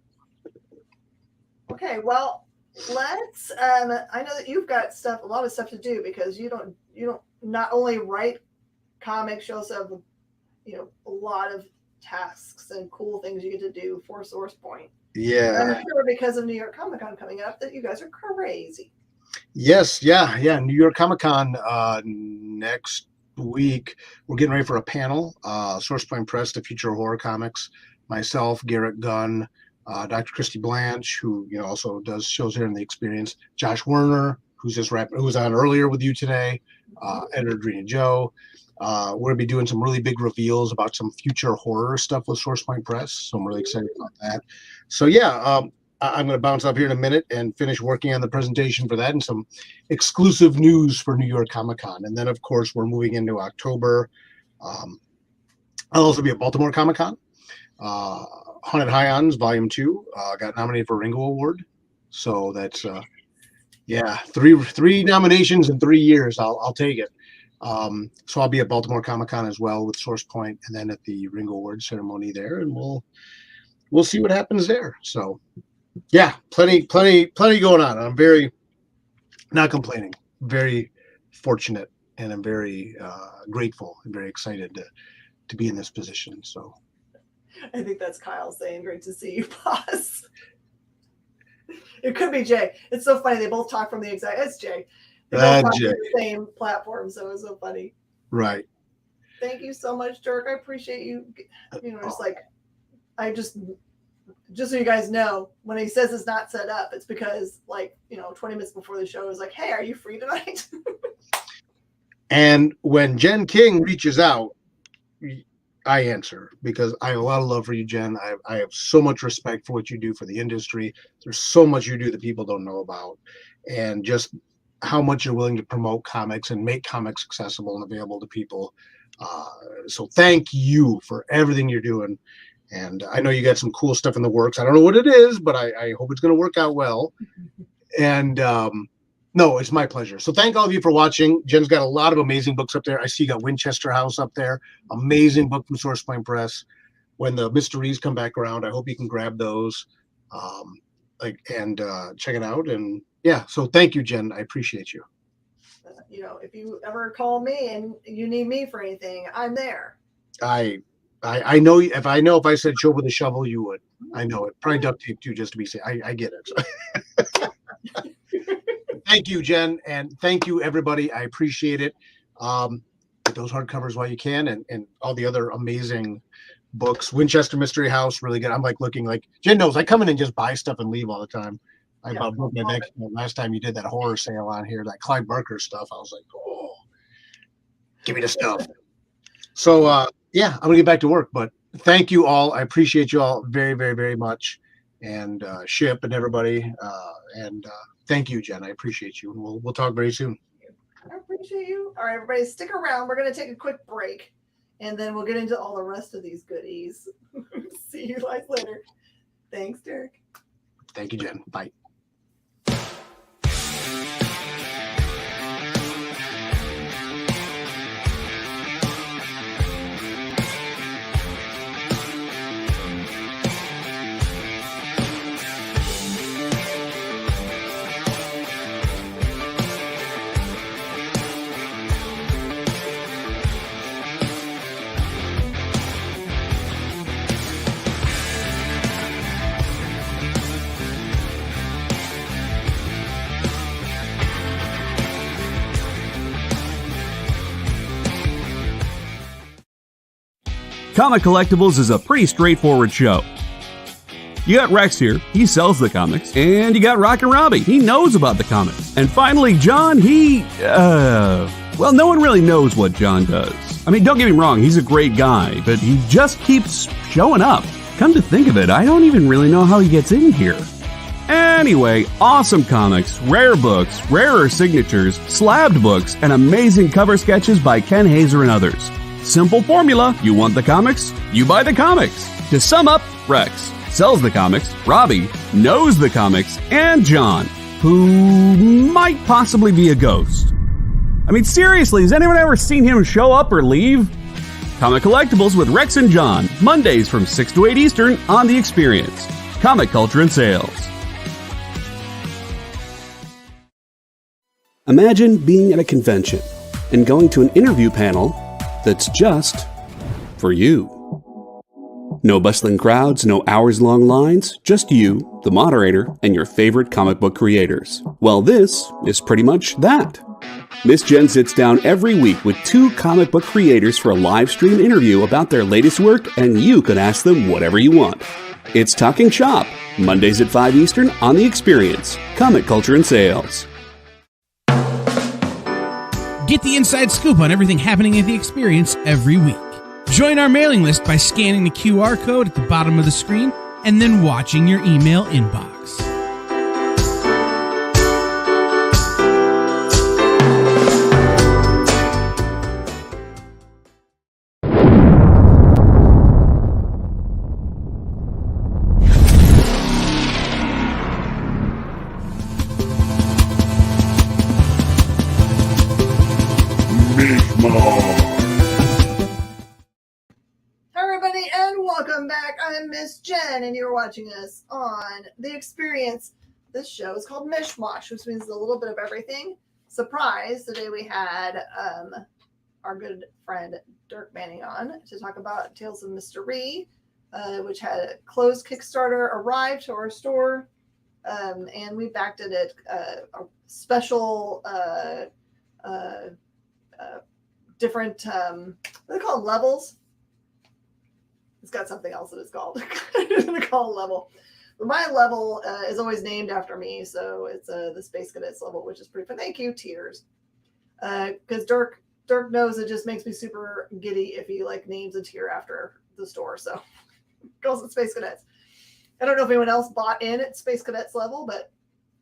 Okay, well, let's. I know that you've got a lot of stuff to do, because you don't not only write comics, you also have a lot of tasks and cool things you get to do for SourcePoint. Yeah. And I'm sure because of New York Comic Con coming up that you guys are crazy. Yes, yeah. New York Comic Con next week. We're getting ready for a panel. SourcePoint Press, the Future of Horror Comics. Myself, Garrett Gunn, Dr. Christy Blanche, who also does shows here in the Experience. Josh Werner, who was on earlier with you today. Editor Adrena Joe. We're going to be doing some really big reveals about some future horror stuff with SourcePoint Press. So I'm really excited about that. So yeah, I'm going to bounce up here in a minute and finish working on the presentation for that and some exclusive news for New York Comic Con. And then, of course, we're moving into October. I'll also be at Baltimore Comic Con. Haunted Highlands Volume 2 got nominated for a Ringo Award. So that's, three nominations in 3 years. I'll take it. So I'll be at Baltimore Comic Con as well with SourcePoint, and then at the Ringo Award ceremony there, and we'll see what happens there. So yeah, plenty going on. I'm very not complaining, very fortunate, and I'm very grateful and very excited to be in this position. So I think that's Kyle saying, "Great to see you, boss." It could be Jay. It's so funny. They both talk from the exact. It's Jay. They both talk from the same platform, so it's so funny. Right. Thank you so much, Dirk. I appreciate you. Just like just so you guys know, when he says it's not set up, it's because 20 minutes before the show, is like, "Hey, are you free tonight?" And when Jen King reaches out, I answer, because I have a lot of love for you, Jen. I have so much respect for what you do for the industry. There's so much you do that people don't know about. And just how much you're willing to promote comics and make comics accessible and available to people. So thank you for everything you're doing. And I know you got some cool stuff in the works. I don't know what it is, but I hope it's going to work out well. And no, it's my pleasure. So thank all of you for watching. Jen's got a lot of amazing books up there. I see you got Winchester House up there. Amazing book from Source Point Press. When the mysteries come back around, I hope you can grab those and check it out. And yeah, so thank you, Jen. I appreciate you. If you ever call me and you need me for anything, I'm there. I know if I said show with a shovel, you would. I know it. Probably duct tape too, just to be safe. I get it. Thank you, Jen, and thank you, everybody. I appreciate it. Get those hardcovers while you can, and all the other amazing books. Winchester Mystery House, really good. I'm looking like Jen knows. I come in and just buy stuff and leave all the time. I bought book my next last time you did that horror sale on here, that Clive Barker stuff. I was like, oh, give me the stuff. So yeah, I'm gonna get back to work. But thank you all. I appreciate you all very, very, very much, and Ship and everybody. And thank you, Jen. I appreciate you, and we'll talk very soon. I appreciate you. All right, everybody, stick around. We're gonna take a quick break, and then we'll get into all the rest of these goodies. See you guys later. Thanks, Derek. Thank you, Jen. Bye. Comic Collectibles is a pretty straightforward show. You got Rex here, he sells the comics, and you got Rockin' Robbie, he knows about the comics. And finally, John, well, no one really knows what John does. I mean, don't get me wrong, he's a great guy, but he just keeps showing up. Come to think of it, I don't even really know how he gets in here. Anyway, awesome comics, rare books, rarer signatures, slabbed books, and amazing cover sketches by Ken Hazer and others. Simple formula, you want the comics, you buy the comics. To sum up, Rex sells the comics, Robbie knows the comics, and John, who might possibly be a ghost. I mean, seriously, has anyone ever seen him show up or leave? Comic Collectibles with Rex and John, Mondays from 6 to 8 Eastern on The Experience. Comic Culture and Sales. Imagine being at a convention and going to an interview panel that's just for you. No bustling crowds, no hours-long lines, just you, the moderator, and your favorite comic book creators. Well, this is pretty much that. Miss Jen sits down every week with 2 comic book creators for a live stream interview about their latest work, and you can ask them whatever you want. It's Talking Shop, Mondays at 5 Eastern on The Experience, Comic Culture and Sales. Get the inside scoop on everything happening at The Experience every week. Join our mailing list by scanning the QR code at the bottom of the screen and then watching your email inbox. Miss Jen, and you're watching us on The Experience. This show is called Mish Mosh, which means a little bit of everything. Surprise! Today we had our good friend Dirk Manning on to talk about Tales of Mystery, which had a closed Kickstarter arrive to our store, and we backed it at a special different what do they call them, levels? It's got something else that it's called. They call it level. But my level is always named after me, so it's the Space Cadets level, which is pretty fun. Thank you, Tears. Because Dirk knows it just makes me super giddy if he names a tier after the store. So calls it Space Cadets. I don't know if anyone else bought in at Space Cadets level, but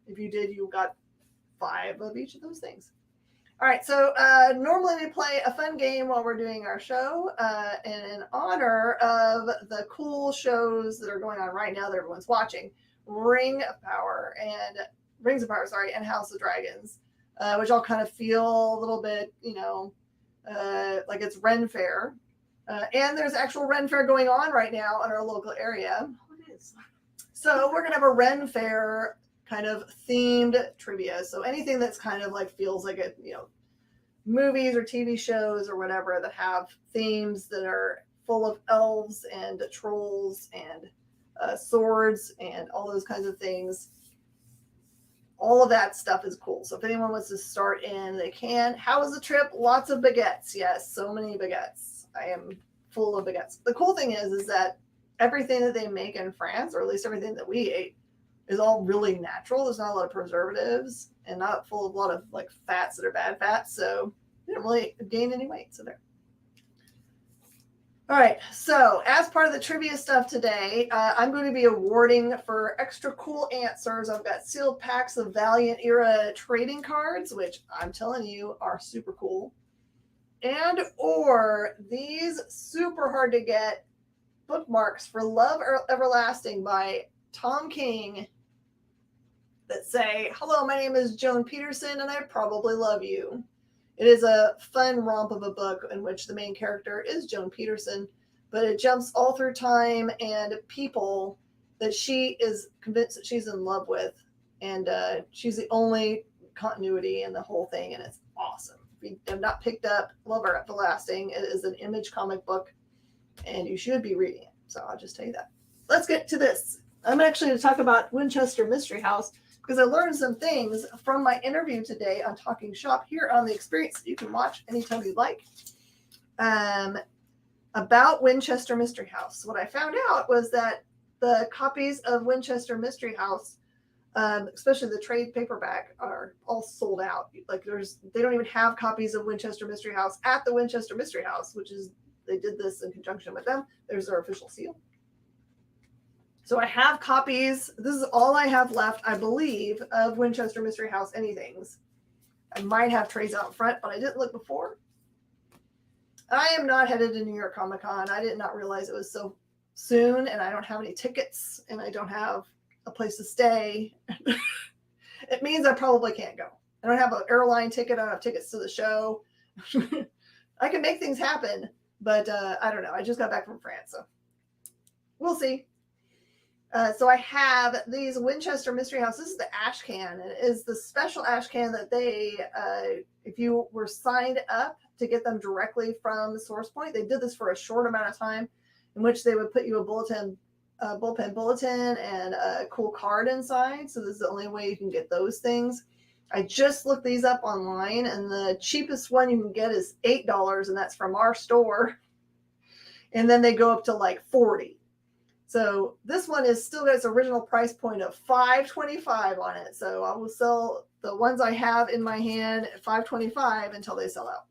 if you did, you got 5 of each of those things. All right, so normally we play a fun game while we're doing our show, and in honor of the cool shows that are going on right now that everyone's watching, Rings of Power, and House of Dragons, which all kind of feel a little bit, like it's Ren Fair. And there's actual Ren Fair going on right now in our local area. So we're going to have a Ren Fair kind of themed trivia. So anything that's kind of like feels like it, movies or TV shows or whatever that have themes that are full of elves and trolls and swords and all those kinds of things. All of that stuff is cool. So if anyone wants to start in, they can. How was the trip? Lots of baguettes. Yes, so many baguettes. I am full of baguettes. The cool thing is that everything that they make in France, or at least everything that we ate, is all really natural. There's not a lot of preservatives and not full of a lot of like fats that are bad fats. So we didn't really gain any weight. So there. All right. So as part of the trivia stuff today, I'm going to be awarding for extra cool answers. I've got sealed packs of Valiant era trading cards, which I'm telling you are super cool. And or these super hard to get bookmarks for Love Everlasting by Tom King that say, "Hello, my name is Joan Peterson and I probably love you." It is a fun romp of a book in which the main character is Joan Peterson, but it jumps all through time and people that she is convinced that she's in love with. And she's the only continuity in the whole thing, and it's awesome. If you have not picked up Love Everlasting, it is an Image comic book, and you should be reading it. So I'll just tell you that. Let's get to this. I'm actually going to talk about Winchester Mystery House because I learned some things from my interview today on Talking Shop here on The Experience that you can watch anytime you like, about Winchester Mystery House. What I found out was that the copies of Winchester Mystery House, especially the trade paperback, are all sold out. Like they don't even have copies of Winchester Mystery House at the Winchester Mystery House, which is, they did this in conjunction with them. There's their official seal. So I have copies. This is all I have left, I believe, of Winchester Mystery House anythings. I might have trays out front, but I didn't look before. I am not headed to New York Comic Con. I did not realize it was so soon, and I don't have any tickets, and I don't have a place to stay. It means I probably can't go. I don't have an airline ticket. I don't have tickets to the show. I can make things happen, but I don't know. I just got back from France, so we'll see. So I have these Winchester Mystery House. This is the ash can. It is the special ash can that they, if you were signed up to get them directly from the source point, they did this for a short amount of time in which they would put you a bullpen bulletin and a cool card inside. So this is the only way you can get those things. I just looked these up online, and the cheapest one you can get is $8, and that's from our store. And then they go up to like $40. So this one is still got its original price point of $5.25 on it. So I will sell the ones I have in my hand at $5.25 until they sell out,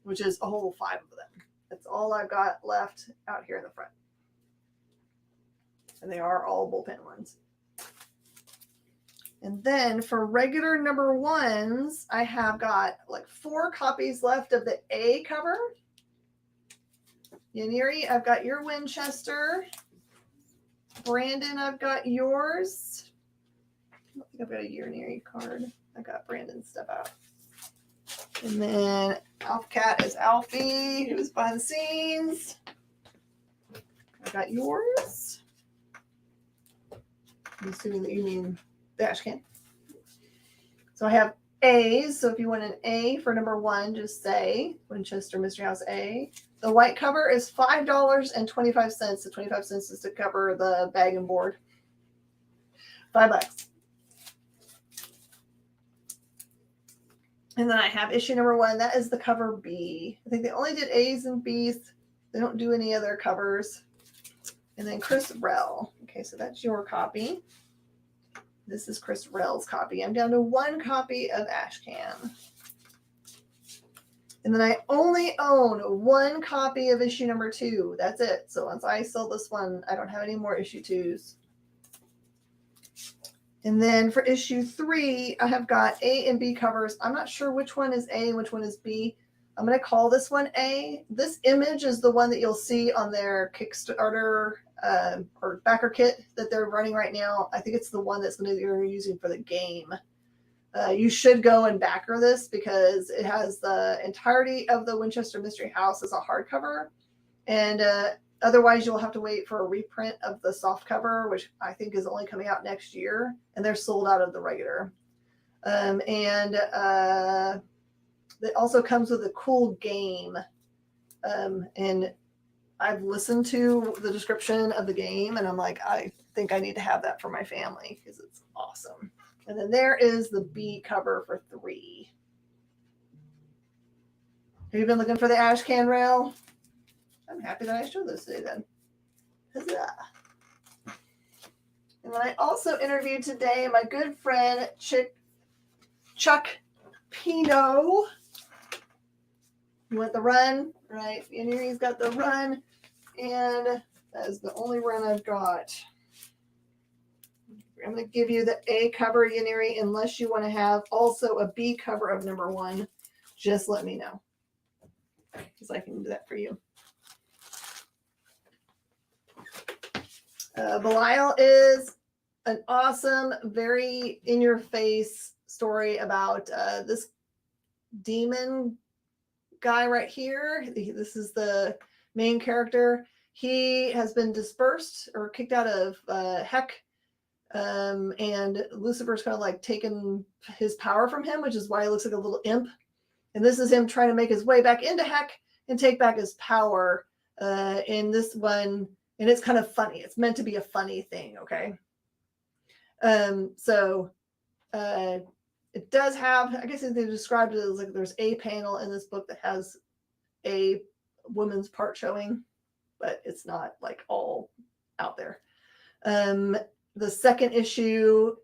which is a whole 5 of them. That's all I've got left out here in the front. And they are all bullpen ones. And then for regular number ones, I have got like 4 copies left of the A cover. Yaniri, I've got your Winchester. Brandon, I've got yours. I don't think I've got a Yaniri card. I got Brandon's stuff out. And then Alf Cat is Alfie, who's behind the scenes. I got yours. I'm assuming that you mean dash can. So I have A's. So if you want an A for number 1, just say Winchester Mystery House A. The white cover is $5.25. The 25 cents is to cover the bag and board. $5. And then I have issue number 1. That is the cover B. I think they only did A's and B's. They don't do any other covers. And then Chris Rell. Okay, so that's your copy. This is Chris Rell's copy. I'm down to 1 copy of Ashcan. And then I only own 1 copy of issue number 2. That's it. So once I sell this one, I don't have any more issue 2s. And then for issue 3, I have got A and B covers. I'm not sure which one is A and which one is B. I'm going to call this one A. This image is the one that you'll see on their Kickstarter or backer kit that they're running right now. I think it's the one that's going to be using for the game. You should go and backer this because it has the entirety of the Winchester Mystery House as a hardcover. And otherwise, you'll have to wait for a reprint of the softcover, which I think is only coming out next year. And they're sold out of the regular. It also comes with a cool game. And I've listened to the description of the game, and I'm like, I think I need to have that for my family because it's awesome. And then there is the B cover for 3. Have you been looking for the ash can rail? I'm happy that I showed this today then. Huzzah. And then I also interviewed today my good friend Chuck Pino. You want the run, right? And here he's got the run, and that is the only run I've got. I'm going to give you the A cover, Yaniri, unless you want to have also a B cover of number 1. Just let me know, because I can do that for you. Belial is an awesome, very in-your-face story about this demon guy right here. This is the main character. He has been dispersed or kicked out of Heck, and Lucifer's kind of like taken his power from him, which is why he looks like a little imp. And this is him trying to make his way back into Heck and take back his power in this one. And it's kind of funny. It's meant to be a funny thing, okay? It does have, I guess they described it as like there's a panel in this book that has a woman's part showing, but it's not like all out there. The second issue,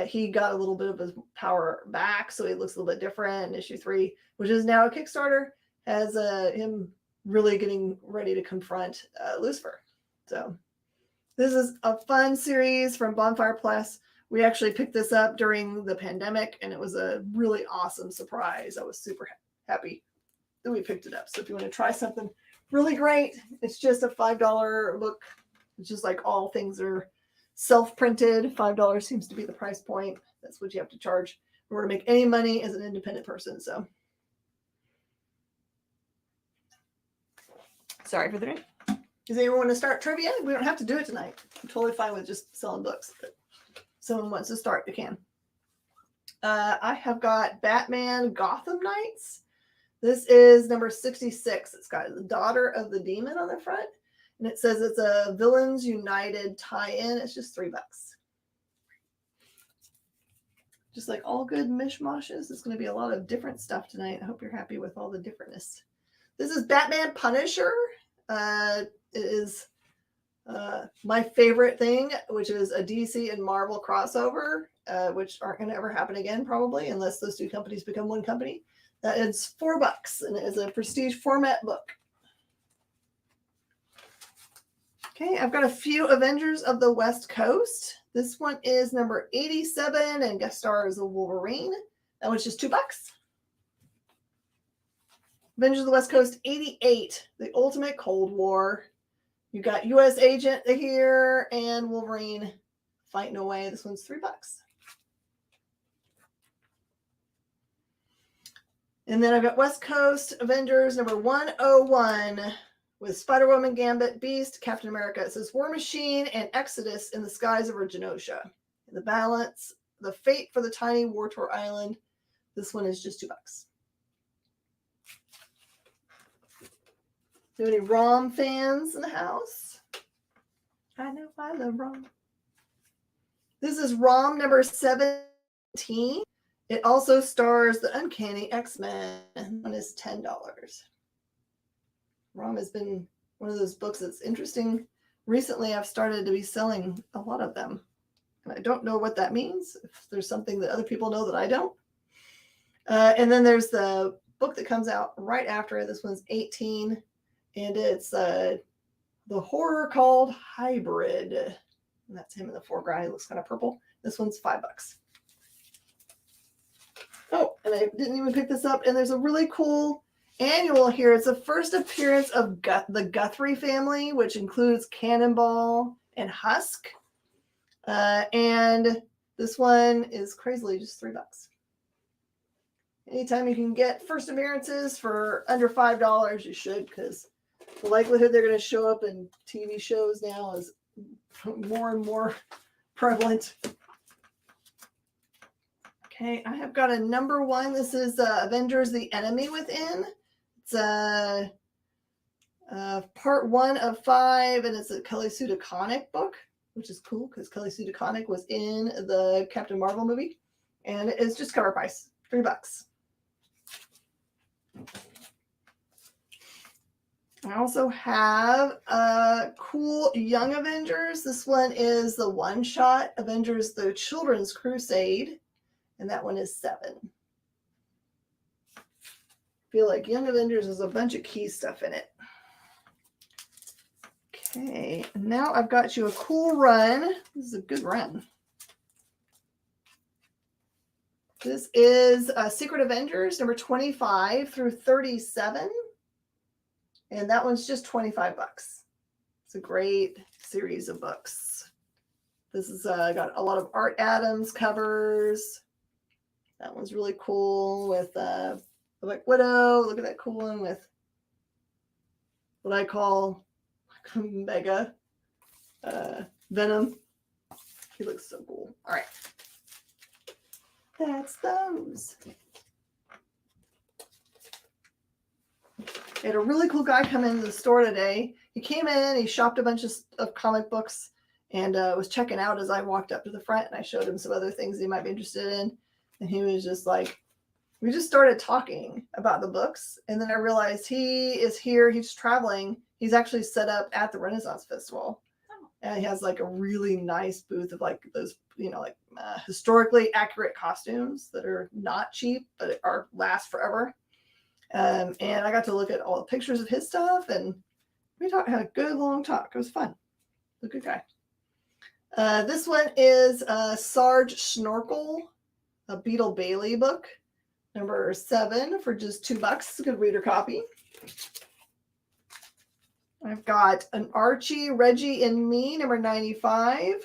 he got a little bit of his power back, so he looks a little bit different. And issue 3, which is now a Kickstarter, has him really getting ready to confront Lucifer. So this is a fun series from Bonfire Press. We actually picked this up during the pandemic, and it was a really awesome surprise. I was super happy that we picked it up. So if you want to try something really great, it's just a $5 book. It's just like all things are self-printed. $5 seems to be the price point. That's what you have to charge in order to make any money as an independent person. So sorry for the name. Does anyone want to start trivia? We don't have to do it tonight. I'm totally fine with just selling books. But someone wants to start, you can. I have got Batman Gotham Knights. This is number 66. It's got the Daughter of the Demon on the front. And it says it's a Villains United tie-in. It's just $3. Just like all good mishmashes, it's going to be a lot of different stuff tonight. I hope you're happy with all the differentness. This is Batman Punisher. It is my favorite thing, which is a DC and Marvel crossover, which aren't going to ever happen again, probably, unless those two companies become one company. That is $4, and it is a prestige format book. Okay, I've got a few Avengers of the West Coast. This one is number 87, and guest star is a Wolverine. That one's just $2. Avengers of the West Coast 88, The Ultimate Cold War. You got U.S. Agent here and Wolverine fighting away. This one's $3. And then I've got West Coast Avengers number 101 with Spider-Woman, Gambit, Beast, Captain America. It says War Machine and Exodus in the skies over Genosha. In the balance, the fate for the tiny War-Torn Island. This one is just $2. Do any ROM fans in the house? I know I love ROM. This is ROM number 17. It also stars the Uncanny X-Men. One is $10. ROM has been one of those books that's interesting. Recently, I've started to be selling a lot of them. And I don't know what that means. If there's something that other people know that I don't. And then there's the book that comes out right after it. This one's 18. And it's the horror called Hybrid. And that's him in the foreground. He looks kind of purple. This one's $5. Oh, and I didn't even pick this up. And there's a really cool annual here. It's the first appearance of the Guthrie family, which includes Cannonball and Husk. And this one is crazily just $3. Anytime you can get first appearances for under $5, you should, because the likelihood they're going to show up in TV shows now is more and more prevalent. Okay, I have got a number 1. This is Avengers: The Enemy Within. It's part 1 of 5, and it's a Kelly Sue DeConnick book, which is cool because Kelly Sue DeConnick was in the Captain Marvel movie, and it's just cover price, $3. I also have a cool Young Avengers. This one is the one-shot Avengers: The Children's Crusade, and that one is $7. I feel like Young Avengers has a bunch of key stuff in it. Okay, and now I've got you a cool run. This is a good run. This is Secret Avengers number 25 through 37. And that one's just $25. It's a great series of books. This is got a lot of Art Adams covers. That one's really cool with the Black Widow. Look at that cool one with what I call Mega Venom. He looks so cool. All right. That's those. I had a really cool guy come into the store today. He came in, he shopped a bunch of comic books, and was checking out as I walked up to the front, and I showed him some other things he might be interested in. And he was just like, we just started talking about the books. And then I realized he is here, he's traveling. He's actually set up at the Renaissance Festival. And he has like a really nice booth of like those, historically accurate costumes that are not cheap, but last forever. And I got to look at all the pictures of his stuff, and we had a good long talk. It was fun. A good guy. This one is Sarge Snorkel, a Beetle Bailey book, number 7 for just $2. It's a good reader copy. I've got an Archie, Reggie, and Me, number 95.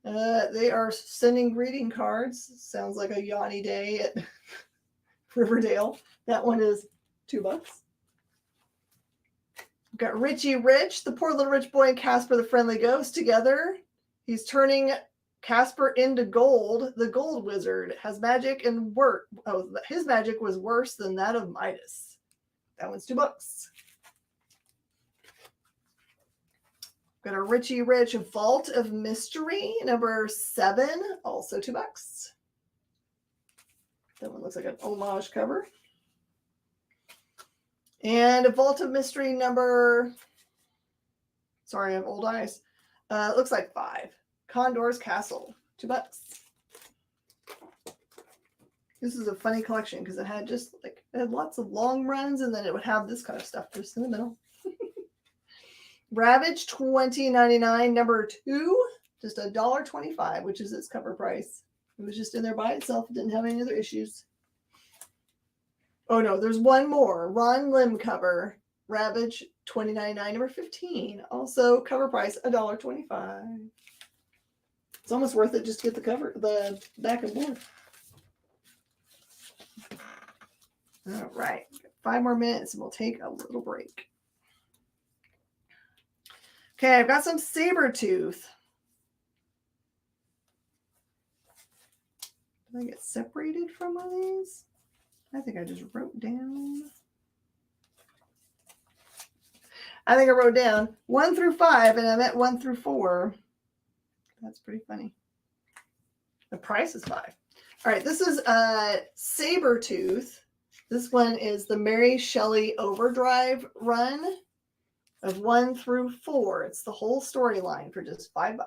They are sending greeting cards. Sounds like a Yanni day at Riverdale. That one is $2. We've got Richie Rich, the poor little rich boy, and Casper the Friendly Ghost together. He's turning Casper into gold. The gold wizard has magic and work. Oh, his magic was worse than that of Midas. That one's $2. Got a Richie Rich Vault of Mystery, number 7, also $2. That one looks like an homage cover. And a Vault of Mystery number, sorry, I have old eyes. It looks like 5. Condor's Castle, $2. This is a funny collection because it had lots of long runs, and then it would have this kind of stuff just in the middle. Ravage 20.99, number 2, just $1.25, which is its cover price. It was just in there by itself. It didn't have any other issues. Oh no, there's one more. Ron Lim cover, Ravage 20.99, number 15. Also cover price $1.25. It's almost worth it just to get the cover, the back and board. All right, 5 more minutes and we'll take a little break. Okay, I've got some Sabretooth. Did I get separated from one of these? I think I just wrote down. I think I wrote down 1 through 5, and I meant 1 through 4. That's pretty funny. The price is $5. All right, this is Sabretooth. This one is the Mary Shelley Overdrive run of 1 through 4. It's the whole storyline for just $5.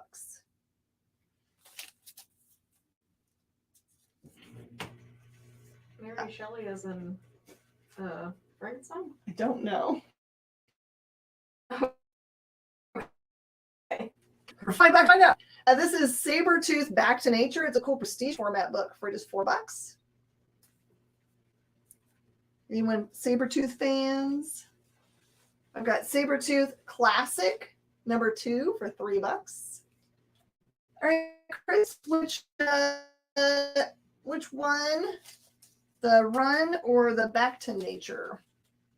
Mary Shelley is in Frankenstein? I don't know. Okay. Find out. This is Sabretooth Back to Nature. It's a cool prestige format book for just $4. Anyone Sabretooth fans? I've got Sabretooth Classic #2 for $3. All right, Chris, which one? The Run or the Back to Nature?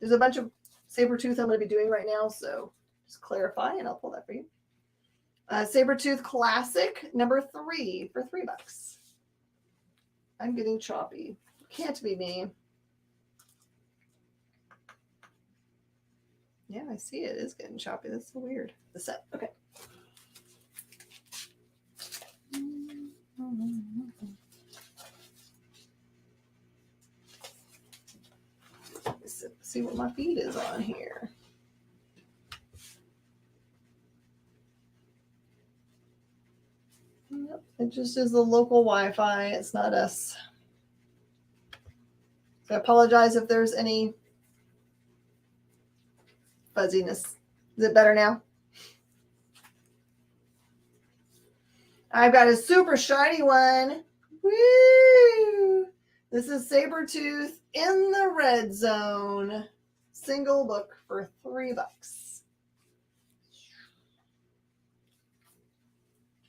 There's a bunch of Sabretooth I'm going to be doing right now, so just clarify and I'll pull that for you. Sabretooth Classic #3 for $3. I'm getting choppy. Can't be me. Yeah, I see it is getting choppy. That's so weird. The set. Okay. Let's see what my feed is on here. Yep, it just is the local Wi-Fi. It's not us. So I apologize if there's any fuzziness. Is it better now? I've got a super shiny one. Woo! This is Sabretooth in the Red Zone. Single book for $3.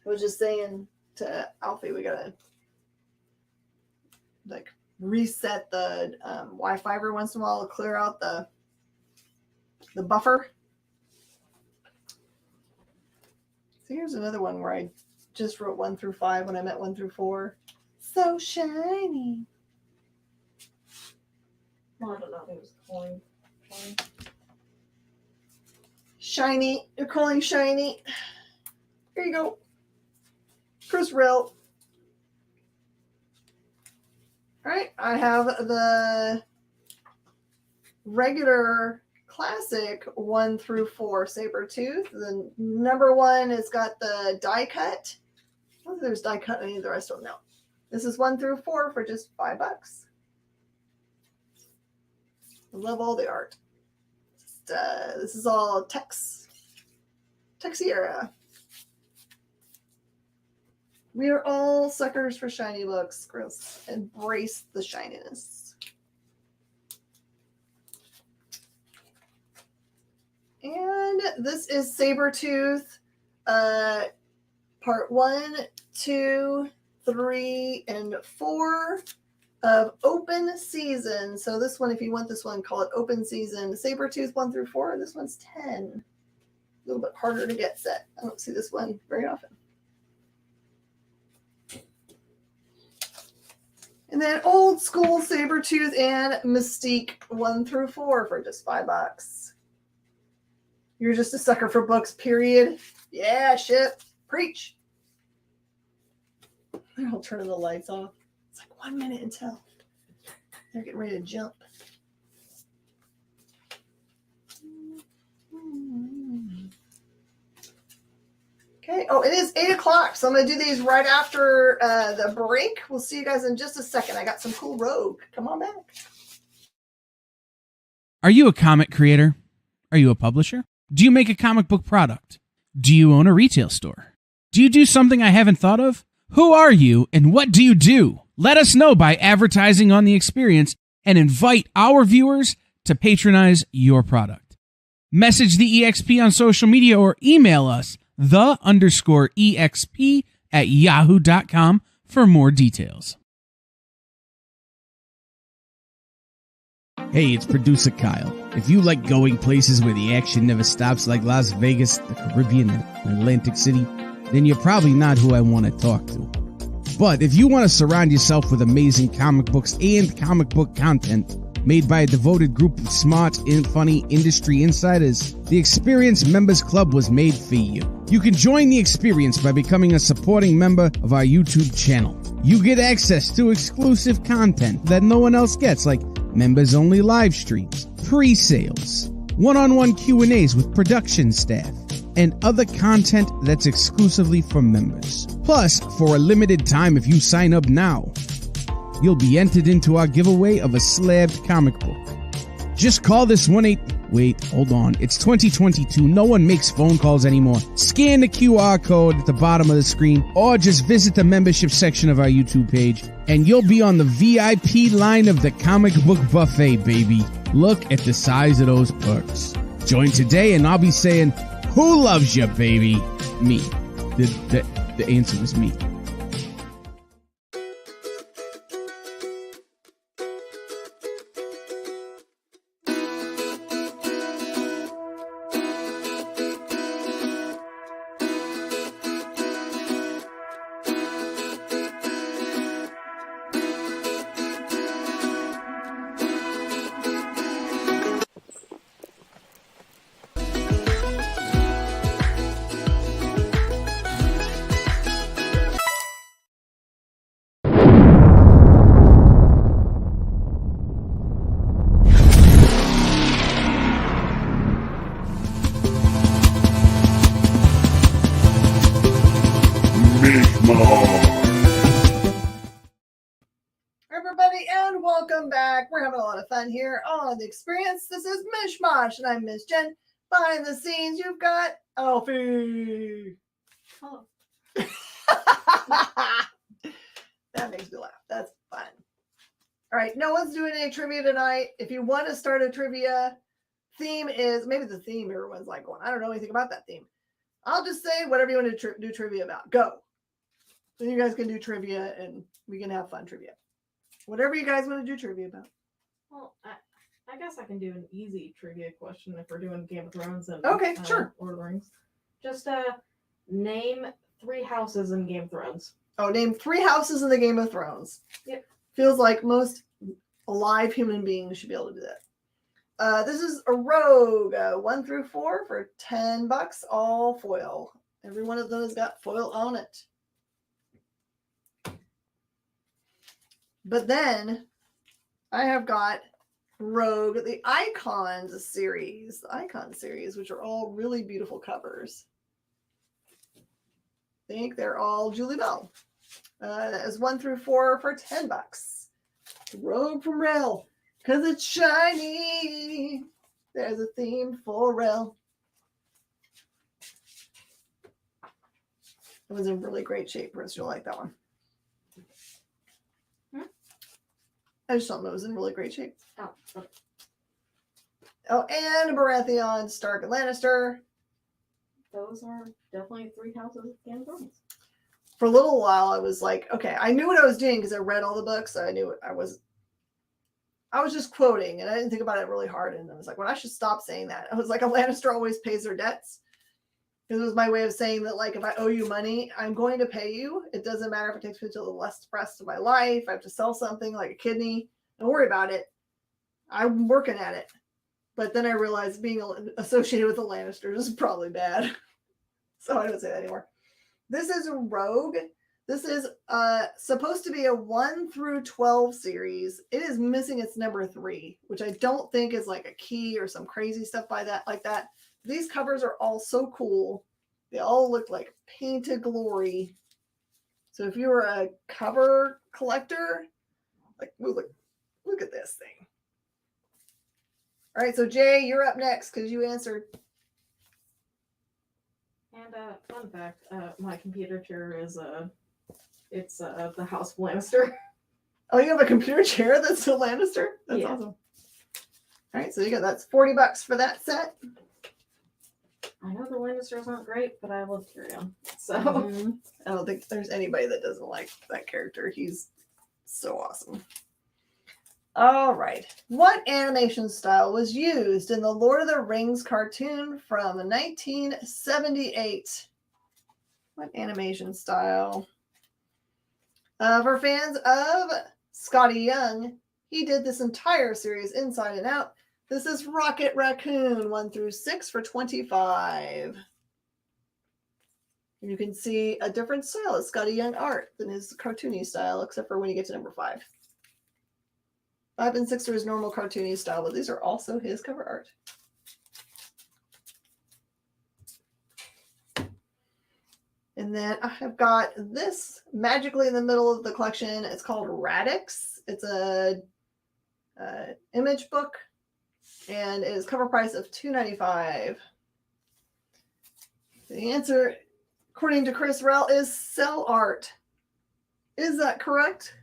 I was just saying to Alfie, we gotta like reset the Wi-Fi every once in a while to clear out the buffer. So here's another one where I just wrote 1 through 5 when I meant 1 through 4. So shiny. Well, I don't know. It was coin. Shiny. You're calling shiny. Here you go. Chris Rill. All right. I have the regular classic 1 through 4 Sabretooth. The #1 has got the die cut. I don't think there's die cut in any of the rest of them now. This is 1 through 4 for just $5. I love all the art. This is all Texy era. We are all suckers for shiny books, Chris. Embrace the shininess. And this is Sabretooth part 1, 2, 3, and 4 of Open Season. So this one, if you want this one, call it Open Season. Sabretooth 1 through 4. This one's 10. A little bit harder to get set. I don't see this one very often. And then old school Sabretooth and Mystique 1 through 4 for just $5. You're just a sucker for books, period. Yeah, shit. Preach. I'll turn the lights off. It's like 1 minute until they're getting ready to jump. Okay. Oh, it is 8 o'clock. So I'm going to do these right after the break. We'll see you guys in just a second. I got some cool Rogue. Come on back. Are you a comic creator? Are you a publisher? Do you make a comic book product? Do you own a retail store? Do you do something I haven't thought of? Who are you and what do you do? Let us know by advertising on the experience and invite our viewers to patronize your product. Message the EXP on social media or email us the_EXP@yahoo.com for more details. Hey, it's producer Kyle. If you like going places where the action never stops like Las Vegas, the Caribbean, and Atlantic City, then you're probably not who I want to talk to. But if you want to surround yourself with amazing comic books and comic book content made by a devoted group of smart and funny industry insiders, the Experience Members Club was made for you. You can join the Experience by becoming a supporting member of our YouTube channel. You get access to exclusive content that no one else gets, like members-only live streams, pre-sales, one-on-one Q&As with production staff, and other content that's exclusively for members. Plus, for a limited time, if you sign up now, you'll be entered into our giveaway of a slabbed comic book. Just call this 1-8... Wait, hold on. It's 2022. No one makes phone calls anymore. Scan the QR code at the bottom of the screen or just visit the membership section of our YouTube page and you'll be on the VIP line of the comic book buffet, baby. Look at the size of those perks. Join today and I'll be saying, who loves you, baby? Me. The answer was me. Everybody, and welcome back. We're having a lot of fun here on The Experience. This is Mish Mosh, and I'm Miss Jen. Behind the scenes, you've got Alfie. Oh. That makes me laugh. That's fun. All right, no one's doing any trivia tonight. If you want to start a trivia, theme is maybe the theme everyone's like going, I don't know anything about that theme. I'll just say whatever you want to do trivia about. Go. So you guys can do trivia and we can have fun trivia. Whatever you guys want to do trivia about. Well, I guess I can do an easy trivia question if we're doing Game of Thrones and Okay, sure. Lord of the Rings. Just name 3 houses in Game of Thrones. Oh, name 3 houses in the Game of Thrones. Yep. Feels like most alive human beings should be able to do that. This is a rogue, 1 through 4 for $10, all foil. Every one of those got foil on it. But then I have got Rogue, the Icons series, which are all really beautiful covers. I think they're all Julie Bell. That is 1 through 4 for $10. Rogue from Rel, because it's shiny. There's a theme for Rel. It was in really great shape, Chris. You'll like that one. I just don't know. It was in really great shape. Oh, okay. Oh, and Baratheon, Stark, and Lannister. Those are definitely 3 houses of Game of Thrones. For a little while, I was like, okay, I knew what I was doing because I read all the books. So I knew I was just quoting, and I didn't think about it really hard. And I was like, well, I should stop saying that. I was like, a Lannister always pays their debts. Because it was my way of saying that, like, if I owe you money, I'm going to pay you. It doesn't matter if it takes me to the rest of my life. I have to sell something like a kidney. Don't worry about it. I'm working at it. But then I realized being associated with the Lannisters is probably bad. So I don't say that anymore. This is a Rogue. This is supposed to be a 1 through 12 series. It is missing its number 3, which I don't think is like a key or some crazy stuff like that. These covers are all so cool. They all look like painted glory. So if you were a cover collector, like, look at this thing. All right, so Jay, you're up next because you answered. And fun fact, my computer chair is it's the House of Lannister. Oh, you have a computer chair that's a Lannister? That's Yeah. awesome. All right, so that's $40 for that set. I know the Lannisters aren't great, but I love Tyrion. So I don't think there's anybody that doesn't like that character. He's so awesome. All right. What animation style was used in the Lord of the Rings cartoon from 1978? What animation style? For fans of Scotty Young, he did this entire series inside and out. This is Rocket Raccoon 1 through 6 for $25. And you can see a different style of Scotty Young art than his cartoony style, except for when you get to number 5. 5 and 6 are his normal cartoony style, but these are also his cover art. And then I have got this magically in the middle of the collection. It's called Radix. It's a image book. and it is cover price of $2.95. The answer, according to Chris Rell, is cell art. Is that correct?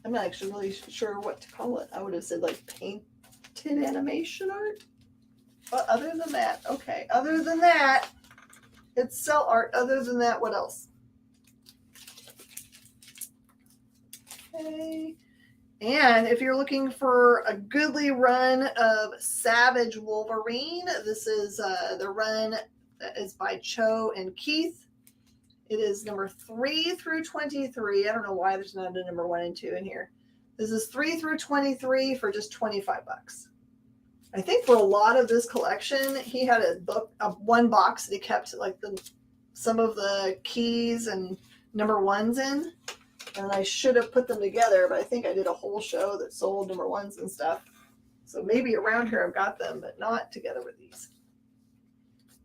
I'm not actually really sure what to call it. I would have said like painted animation art. But other than that, okay. Other than that, it's cell art. Other than that, what else? Okay. And if you're looking for a goodly run of Savage Wolverine, this is the run that is by Cho and Keith. It is number 3 through 23. I don't know why there's not a number 1 and 2 in here. This is 3 through 23 for just $25. I think for a lot of this collection, he had a book, one box that he kept like some of the keys and number 1s in. And I should have put them together, but I think I did a whole show that sold number 1s and stuff. So maybe around here I've got them, but not together with these.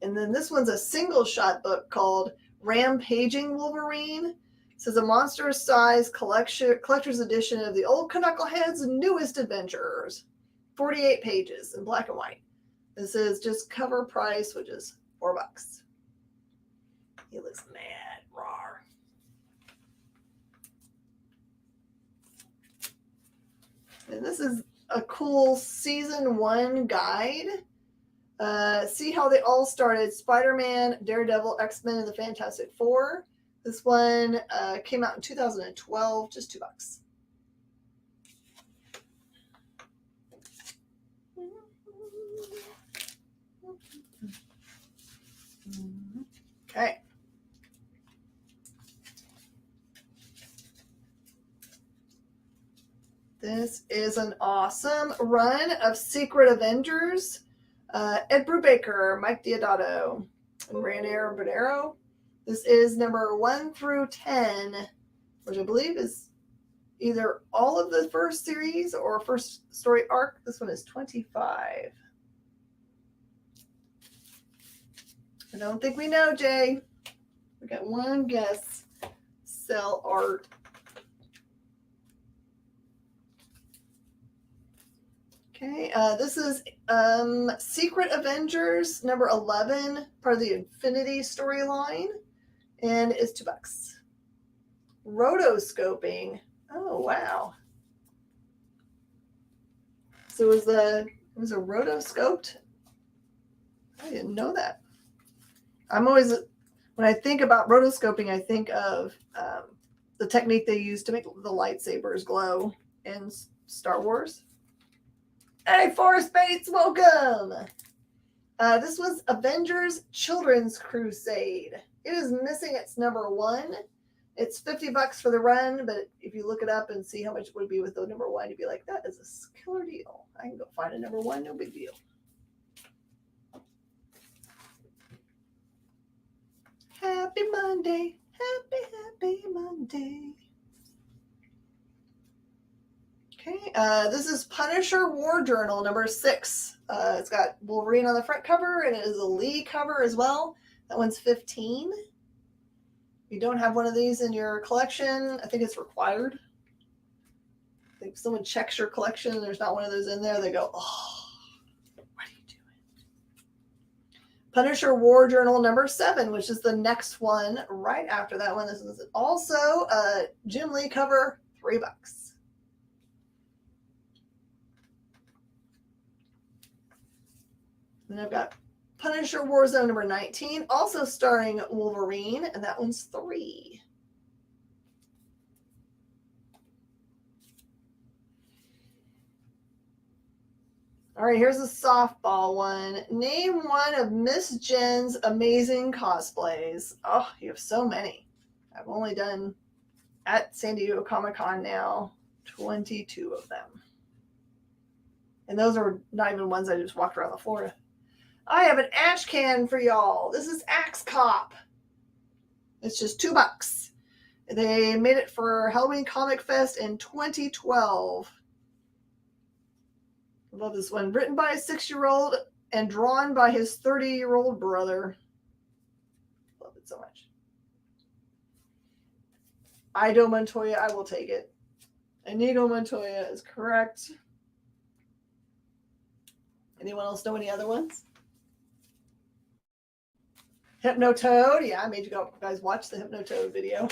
And then this one's a single shot book called Rampaging Wolverine. It says a monster-sized collector's edition of the old Knucklehead's newest adventures. 48 pages in black and white. This is just cover price, which is $4. He looks mad, rawr. And this is a cool season 1 guide. See how they all started: Spider-Man, Daredevil, X-Men, and the Fantastic Four. This one came out in 2012, just $2. Okay. This is an awesome run of Secret Avengers. Ed Brubaker, Mike Deodato, and Ranier Bonero. This is number 1 through 10, which I believe is either all of the first series or first story arc. This one is 25. I don't think we know, Jay. We got one guess. Cell art. Okay, this is Secret Avengers number 11, part of the Infinity storyline, and it's $2. Rotoscoping. Oh wow! So it was a rotoscoped. I didn't know that. I'm always, when I think about rotoscoping, I think of the technique they use to make the lightsabers glow in Star Wars. Hey, Forrest Bates, welcome. This was Avengers Children's Crusade. It is missing its number 1. It's $50 for the run, but if you look it up and see how much it would be with the number 1, you'd be like, that is a killer deal. I can go find a number 1, no big deal. Happy Monday, happy Monday. Okay, this is Punisher War Journal number 6. It's got Wolverine on the front cover, and it is a Lee cover as well. That one's $15. If you don't have one of these in your collection, I think it's required. I think if someone checks your collection and there's not one of those in there, they go, oh, what are you doing? Punisher War Journal number 7, which is the next one right after that one. This is also a Jim Lee cover, $3. Then I've got Punisher Warzone number 19, also starring Wolverine, and that one's $3. All right, here's a softball one. Name one of Miss Jen's amazing cosplays. Oh, you have so many. I've only done, at San Diego Comic-Con now, 22 of them. And those are not even ones I just walked around the floor. I have an ash can for y'all. This is Axe Cop. It's just $2. They made it for Halloween Comic Fest in 2012. I love this one. Written by a 6-year-old and drawn by his 30-year-old brother. Love it so much. Ido Montoya, I will take it. Inigo Montoya is correct. Anyone else know any other ones? Hypnotoad. Yeah, I made you guys watch the Hypnotoad video.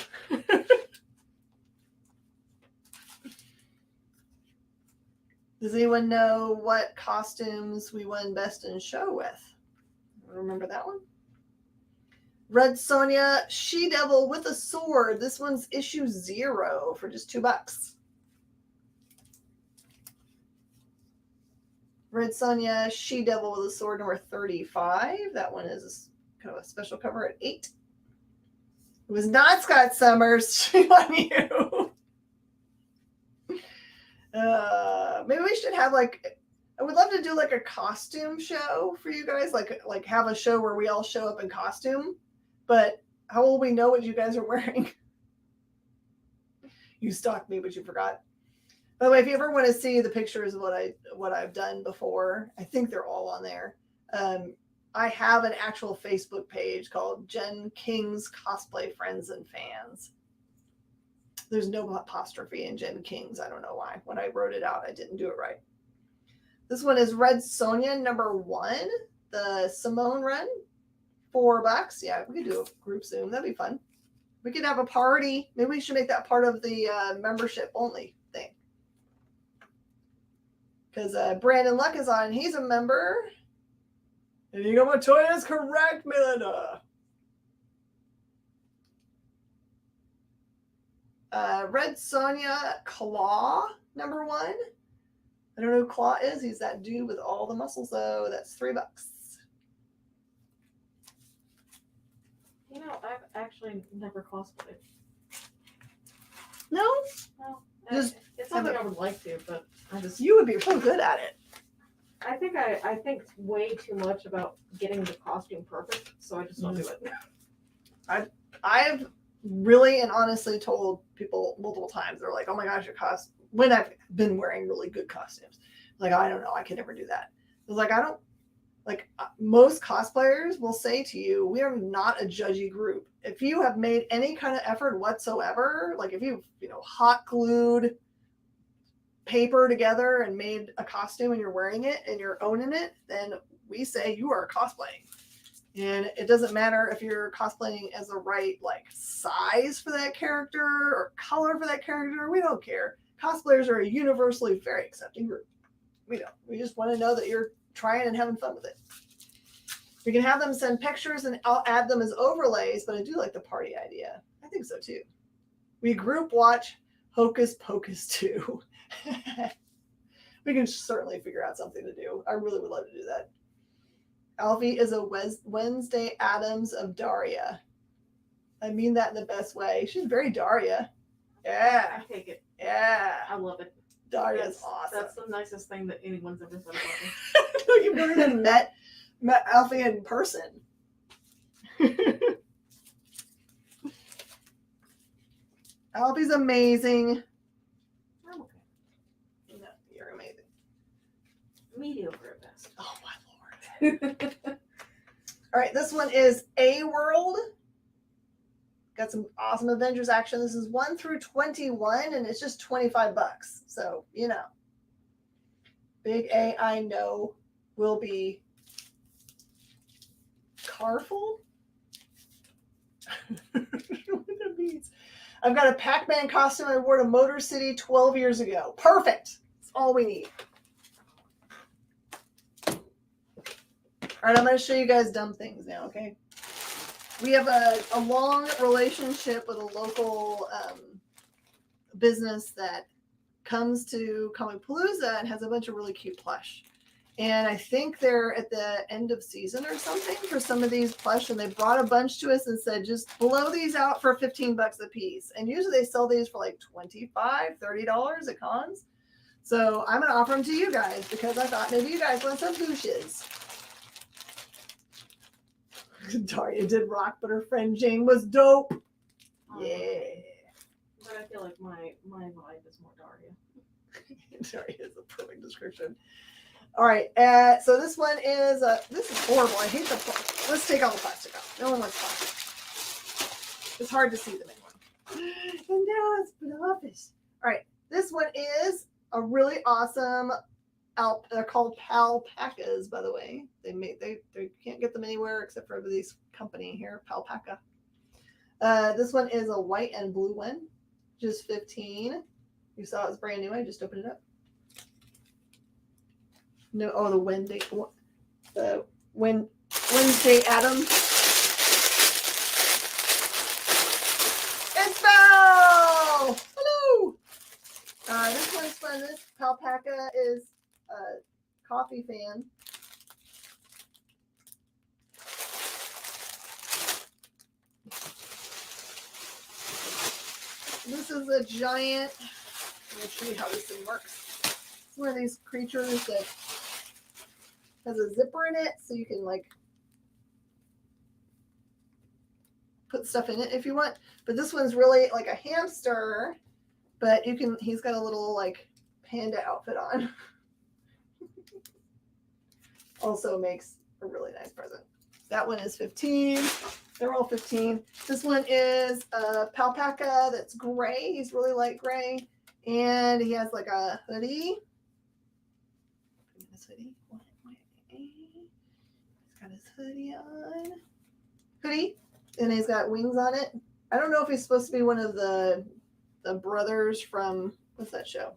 Does anyone know what costumes we won Best in Show with? Remember that one? Red Sonja, She-Devil with a sword. This one's issue 0 for just $2. Red Sonja, She-Devil with a sword, number 35. That one is kind of a special cover at $8. It was not Scott Summers. Shame on you. Maybe we should have I would love to do a costume show for you guys, like have a show where we all show up in costume. But how will we know what you guys are wearing? You stalked me, but you forgot. By the way, if you ever want to see the pictures of what I've done before, I think they're all on there. I have an actual Facebook page called Jen King's Cosplay Friends and Fans. There's no apostrophe in Jen King's. I don't know why. When I wrote it out, I didn't do it right. This one is Red Sonja, number 1, the Simone run, $4. Yeah, we could do a group Zoom. That'd be fun. We could have a party. Maybe we should make that part of the membership only thing. Because Brandon Luck is on. He's a member. And Inigo Montoya is correct, Melinda. Red Sonja Claw, number 1. I don't know who Claw is. He's that dude with all the muscles, though. That's $3. You know, I've actually never cosplayed. No? No. Just it's something I would like to, but I just... You would be so good at it. I think way too much about getting the costume perfect, so I just don't do it. I've really and honestly told people multiple times, they're like, oh my gosh, your costume, when I've been wearing really good costumes, like, I don't know, I can never do that. I was like, I don't, like, most cosplayers will say to you, we are not a judgy group. If you have made any kind of effort whatsoever, like if you've, hot glued paper together and made a costume and you're wearing it and you're owning it, then we say you are cosplaying. And it doesn't matter if you're cosplaying as the right size for that character or color for that character. We don't care. Cosplayers are a universally very accepting group. We don't. We just want to know that you're trying and having fun with it. We can have them send pictures and I'll add them as overlays, but I do like the party idea. I think so too. We group watch Hocus Pocus 2. We can certainly figure out something to do. I really would love to do that. Alfie is a Wednesday Addams of Daria. I mean that in the best way. She's very Daria. Yeah. I take it. Yeah. I love it. Daria's awesome. That's the nicest thing that anyone's ever said about me. You've never even met Alfie in person. Alfie's amazing. I'm okay. No, you're amazing. Mediocre at best. Oh my lord. All right, this one is A World. Got some awesome Avengers action. This is 1 through 21, and it's just $25. So, Big A, I know, will be Carful. I don't know what that means. I've got a Pac-Man costume I wore to Motor City 12 years ago. Perfect. That's all we need. All right, I'm going to show you guys dumb things now, okay? We have a long relationship with a local business that comes to Comicpalooza and has a bunch of really cute plush. And I think they're at the end of season or something for some of these plush, and they brought a bunch to us and said, just blow these out for $15 a piece. And usually they sell these for like $25, $30 at cons. So I'm going to offer them to you guys because I thought maybe you guys want some douches. Daria did rock, but her friend Jane was dope. Yeah. But I feel like my vibe is more Daria. Daria is a perfect description. All right, so this one is, this is horrible. I hate the, let's take all the plastic off. No one wants plastic. It's hard to see them anymore. And now it's been office. All right, This one is a really awesome they're called alpacas, by the way. They can't get them anywhere except for this company here, Alpaca. This one is a white and blue one, just 15. You saw it's brand new. I just opened it up. No, oh, the Wednesday Atom. It's Belle! Hello! This one's fun. This Alpaca is a coffee fan. This is a giant, let me show you how this thing works. It's one of these creatures that has a zipper in it, so you can like put stuff in it if you want. But this one's really like a hamster, but he's got a little like panda outfit on. Also makes a really nice present. That one is 15. They're all 15. This one is a Alpaca that's gray. He's really light gray. And he has like a hoodie. This hoodie. He's got his hoodie on. Hoodie. And he's got wings on it. I don't know if he's supposed to be one of the brothers from, what's that show?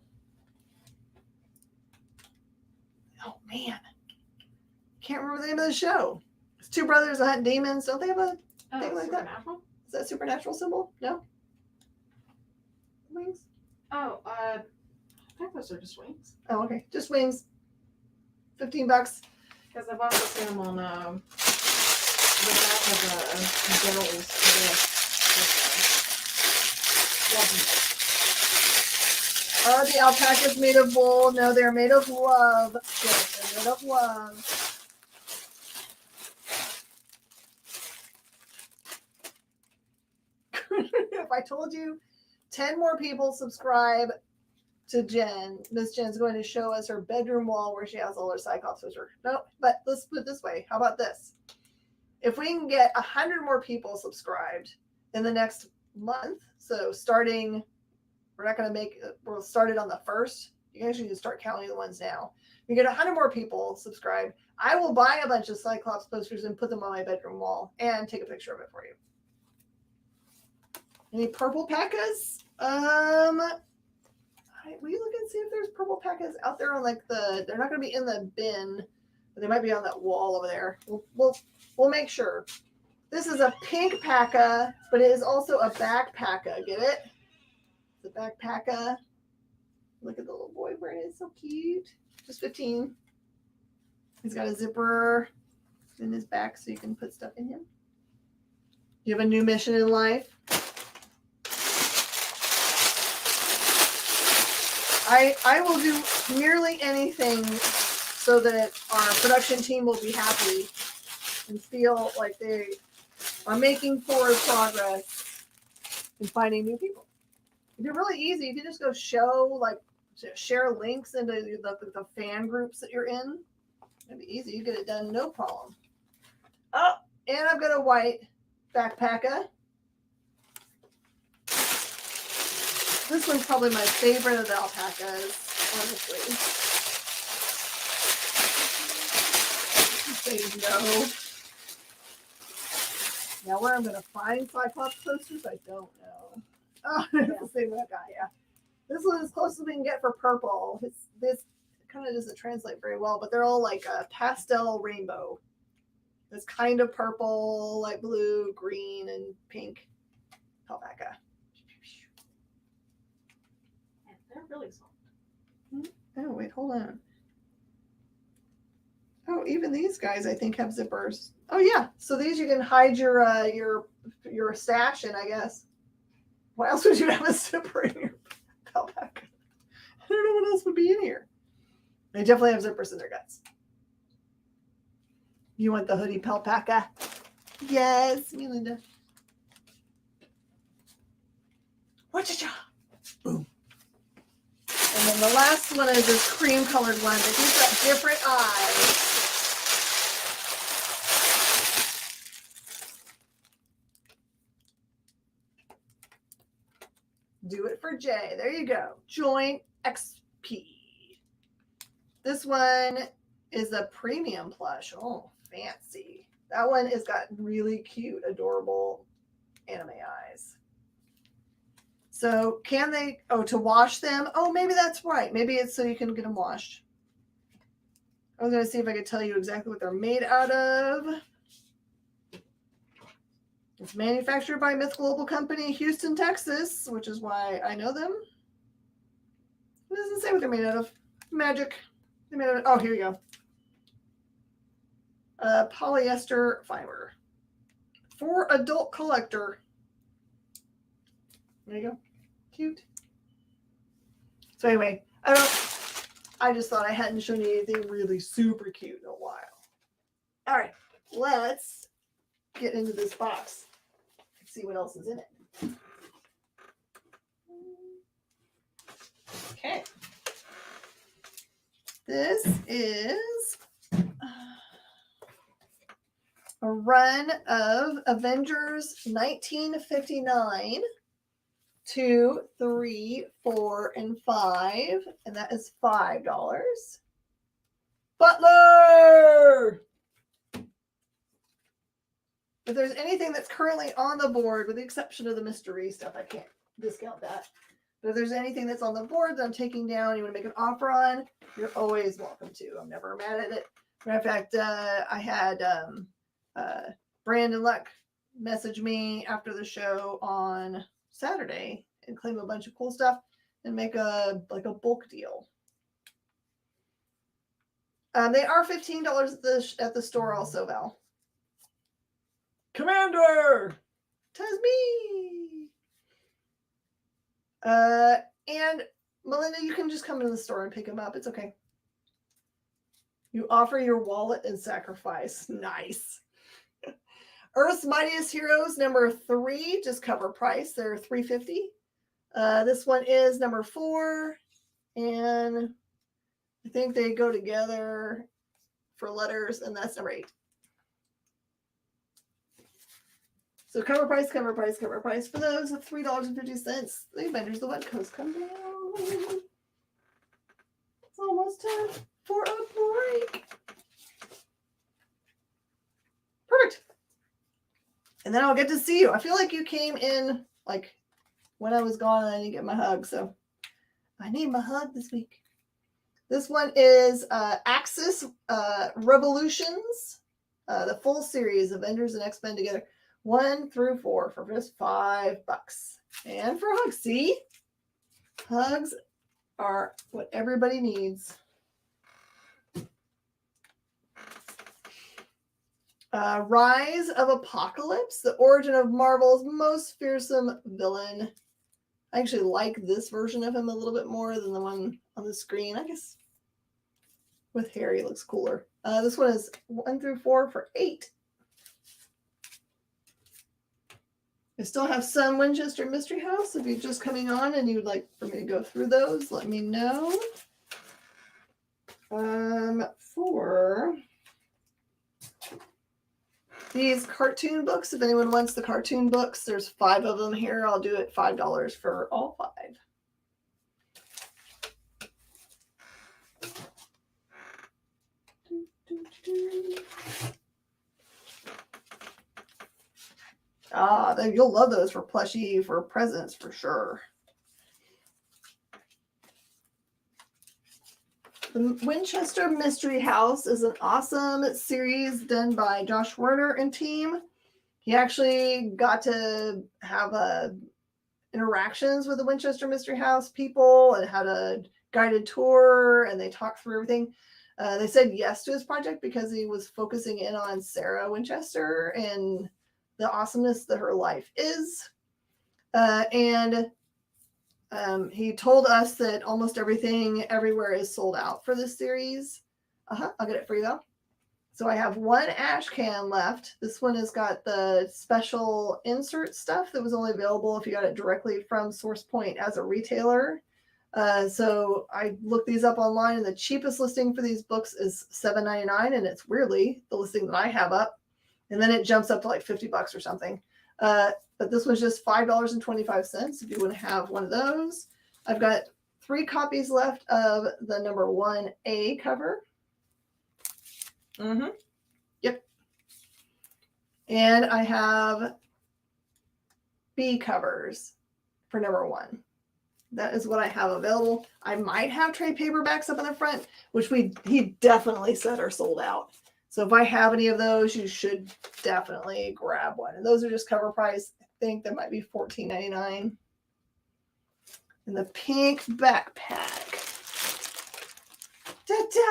Oh, man. Can't remember the name of the show. It's two brothers that hunt demons. Don't they have a thing like that? Is that a supernatural symbol? No? Wings? Oh, I think those are just wings. Oh, okay. Just wings. $15. Because I've also seen them on the back of the girls. Are the alpacas made of wool? No, they're made of love. Yes, they're made of love. If I told you 10 more people subscribe to Jen, Miss Jen's going to show us her bedroom wall where she has all her Cyclops pictures. No, but let's put it this way. How about this? If we can get 100 more people subscribed in the next month, so starting, we'll start it on the 1st. You actually can start counting the ones now. You get 100 more people subscribed, I will buy a bunch of Cyclops posters and put them on my bedroom wall and take a picture of it for you. Any purple packas? Will you look and see if there's purple packas out there on like they're not going to be in the bin, but they might be on that wall over there. We'll make sure. This is a pink packa, but it is also a backpacka. Get it? It's a backpacka. Look at the little boy wearing it. It's so cute. Just 15. He's got a zipper in his back so you can put stuff in him. You have a new mission in life. I will do nearly anything so that our production team will be happy and feel like they are making forward progress in finding new people. It'd be really easy. You can just go share links into the fan groups that you're in. It'd be easy. You get it done, no problem. Oh, and I've got a white backpacka. This one's probably my favorite of the alpacas, honestly. Say no. Now where I'm going to find Cyclops posters, I don't know. Oh, it's the same guy, yeah. This one is close as we can get for purple. This kind of doesn't translate very well, but they're all like a pastel rainbow. It's kind of purple, light blue, green, and pink alpaca. They're really soft. Oh, wait, hold on. Oh, even these guys, I think, have zippers. Oh, yeah. So these you can hide your stash in, I guess. Why else would you have a zipper in your alpaca? I don't know what else would be in here. They definitely have zippers in their guts. You want the hoodie alpaca? Yes, me, Linda. Whatcha-cha? Boom. And then the last one is this cream colored one, but he's got different eyes. Do it for Jay. There you go. Join XP. This one is a premium plush. Oh, fancy. That one has got really cute, adorable anime eyes. So can they, to wash them? Oh, maybe that's right. Maybe it's so you can get them washed. I was going to see if I could tell you exactly what they're made out of. It's manufactured by Myth Global Company, Houston, Texas, which is why I know them. It doesn't say what they're made out of. Magic. They're made out of, oh, here you go. Polyester fiber. For adult collector. There you go. Cute. So anyway, I just thought I hadn't shown you anything really super cute in a while. All right, let's get into this box and see what else is in it. Okay. This is a run of Avengers 1959, 2, 3, 4, and 5, and that is $5. Butler! If there's anything that's currently on the board, with the exception of the mystery stuff, I can't discount that. But if there's anything that's on the board that I'm taking down, you want to make an offer on, you're always welcome to. I'm never mad at it. Matter of fact, I had Brandon Luck message me after the show on Saturday and claim a bunch of cool stuff and make a bulk deal. They are $15 at the store also, Val. Commander! 'Tis me! And Melinda, you can just come into the store and pick them up. It's okay. You offer your wallet and sacrifice. Nice. Earth's Mightiest Heroes number 3, just cover price. They're $3.50. This one is number 4, and I think they go together for letters, and that's number 8. So cover price, cover price, cover price for those of $3.50. The Avengers: The West Coast come down. It's almost time for a break. Perfect. And then I'll get to see you. I feel like you came in like when I was gone and I didn't get my hug. So I need my hug this week. This one is Axis Revolutions, the full series, Avengers and X-Men together, 1 through 4 for just $5. And for hugs, see? Hugs are what everybody needs. Rise of Apocalypse, the origin of Marvel's most fearsome villain. I actually like this version of him a little bit more than the one on the screen. I guess with Harry looks cooler. This one is 1 through 4 for $8. I still have some Winchester Mystery House. If you're just coming on and you'd like for me to go through those, let me know. For these cartoon books, if anyone wants the cartoon books, there's 5 of them here. I'll do it $5 for all 5. Then you'll love those for plushie, for presents for sure. The Winchester Mystery House is an awesome series done by Josh Werner and team. He actually got to have interactions with the Winchester Mystery House people and had a guided tour, and they talked through everything. They said yes to his project because he was focusing in on Sarah Winchester and the awesomeness that her life is. He told us that almost everything everywhere is sold out for this series. I'll get it for you though. So I have 1 ash can left. This one has got the special insert stuff that was only available if you got it directly from Source Point as a retailer. So I looked these up online, and the cheapest listing for these books is $7.99, and it's weirdly the listing that I have up. And then it jumps up to like $50 or something. but this was just $5.25 if you want to have one of those. I've got 3 copies left of the number 1A cover. Yep. And I have B covers for number 1. That is what I have available. I might have trade paperbacks up in the front, which he definitely said are sold out. So if I have any of those, you should definitely grab one. And those are just cover price. I think that might be $14.99. And the pink backpack. Ta-da!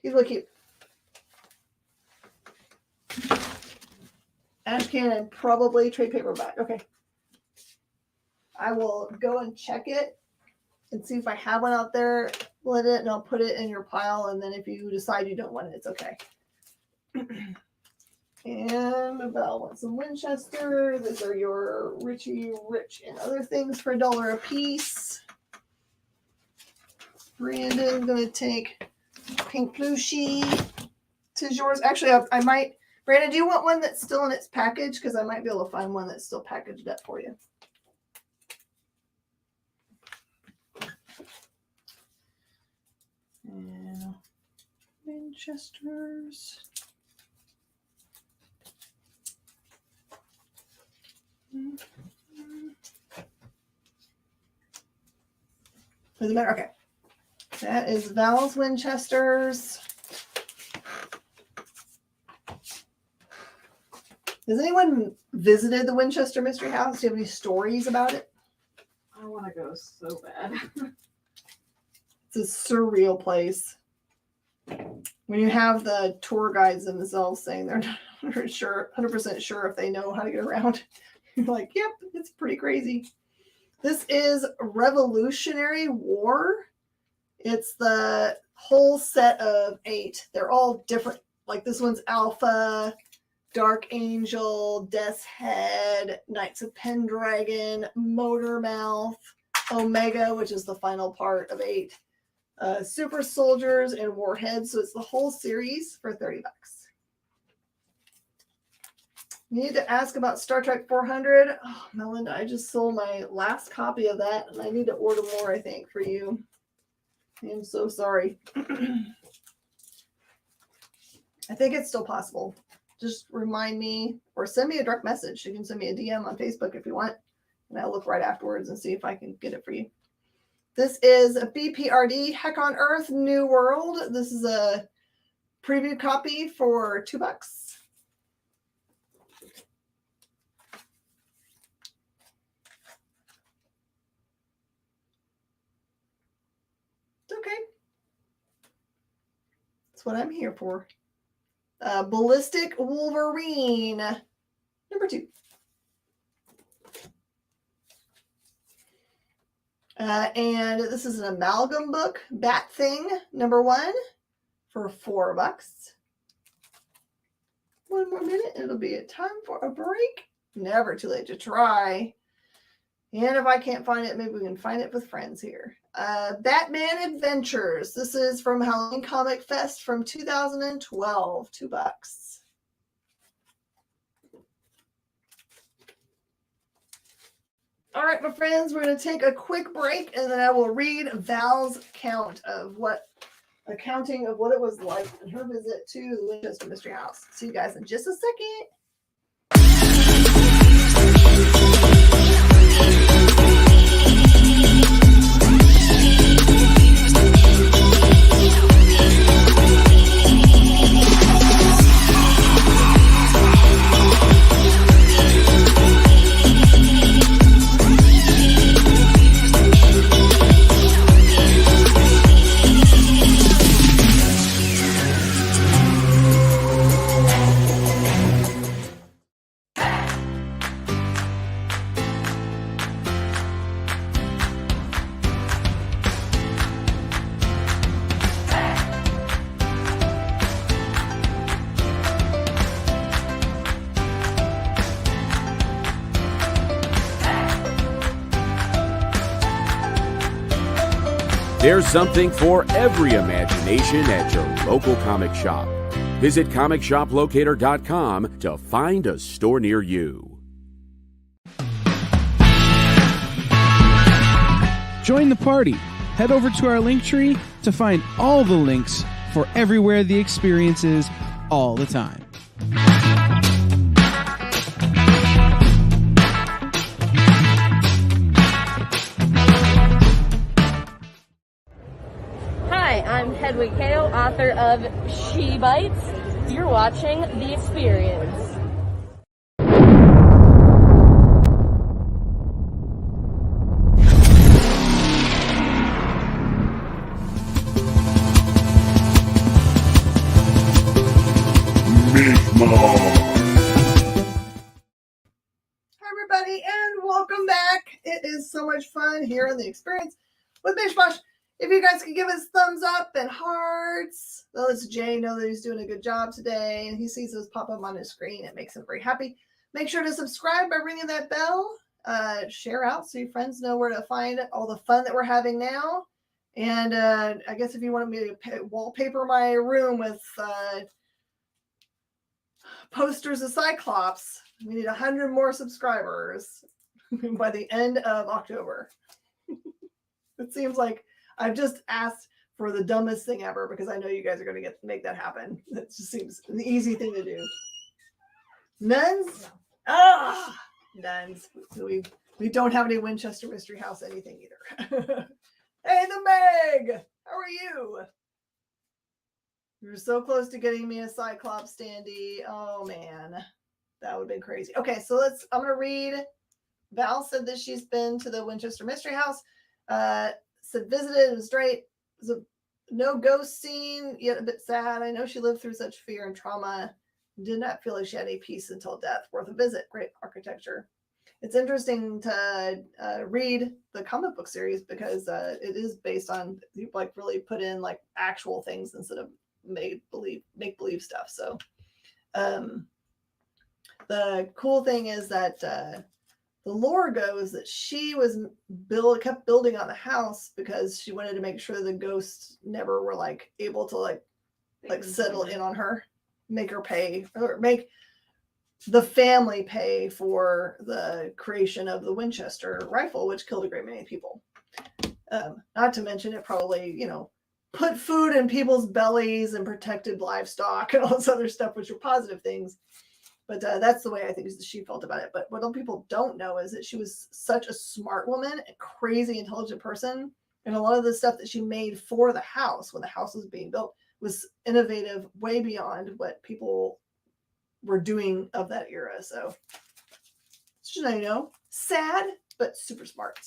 He's really cute. Ash Cannon, probably trade paperback. Okay. I will go and check it and see if I have one out there. Let it, and I'll put it in your pile. And then if you decide you don't want it, it's okay. And Val wants some Winchester. These are your Richie Rich and other things for $1 a piece. Brandon's going to take Pink Plushie. Tis yours. Actually, I might. Brandon, do you want one that's still in its package? Because I might be able to find one that's still packaged up for you. And Winchesters. Doesn't matter. Okay. That is Val's Winchesters. Has anyone visited the Winchester Mystery House? Do you have any stories about it? I want to go so bad. It's a surreal place. When you have the tour guides themselves saying they're not 100% sure if they know how to get around, you're like, yep, it's pretty crazy. This is Revolutionary War. It's the whole set of 8. They're all different. Like this one's Alpha, Dark Angel, Death's Head, Knights of Pendragon, Motormouth, Omega, which is the final part of 8. Super Soldiers and Warheads. So it's the whole series for $30. You need to ask about Star Trek 400. Oh, Melinda, I just sold my last copy of that, and I need to order more, I think, for you. I am so sorry. I think it's still possible. Just remind me or send me a direct message. You can send me a DM on Facebook if you want, and I'll look right afterwards and see if I can get it for you. This is a BPRD, Heck on Earth, New World. This is a preview copy for $2. It's okay. That's what I'm here for. Ballistic Wolverine, number 2. And this is an amalgam book, Bat Thing, number 1, for $4. One more minute, it'll be a time for a break. Never too late to try. And if I can't find it, maybe we can find it with friends here. Batman Adventures. This is from Halloween Comic Fest from 2012. $2. All right, my friends, we're going to take a quick break, and then I will read Val's accounting of what it was like in her visit to the Winchester Mystery House. See you guys in just a second. There's something for every imagination at your local comic shop. Visit comicshoplocator.com to find a store near you. Join the party. Head over to our link tree to find all the links for everywhere the experience is all the time. Hi, I'm Hedwig Kao, author of She Bites. You're watching The Experience. Hi, everybody, and welcome back. It is so much fun here on The Experience with Mish Mosh. If you guys could give us thumbs up and hearts, well, it's Jay know that he's doing a good job today, and he sees those pop up on his screen. It makes him very happy. Make sure to subscribe by ringing that bell. Share out so your friends know where to find all the fun that we're having now. And I guess if you want me to wallpaper my room with posters of Cyclops, we need 100 more subscribers by the end of October. It seems like I've just asked for the dumbest thing ever because I know you guys are going to make that happen. It just seems an easy thing to do. Nuns? Ah, nuns. We don't have any Winchester Mystery House anything either. Hey, the Meg! How are you? You're so close to getting me a Cyclops standee. Oh, man. That would have been crazy. Okay, so I'm going to read. Val said that she's been to the Winchester Mystery House. Said visited, it was great. It was no ghost scene, yet a bit sad. I know she lived through such fear and trauma. Did not feel like she had any peace until death. Worth a visit. Great architecture. It's interesting to read the comic book series because it is based on people like really put in like actual things instead of make believe stuff. So the cool thing is that the lore goes that she was kept building on the house because she wanted to make sure the ghosts never were like able to like settle in on her, make her pay or make the family pay for the creation of the Winchester rifle, which killed a great many people. Not to mention it probably, put food in people's bellies and protected livestock and all this other stuff, which are positive things. But that's the way I think she felt about it. But what people don't know is that she was such a smart woman, a crazy intelligent person. And a lot of the stuff that she made for the house when the house was being built was innovative, way beyond what people were doing of that era. So, just so you know, sad, but super smart.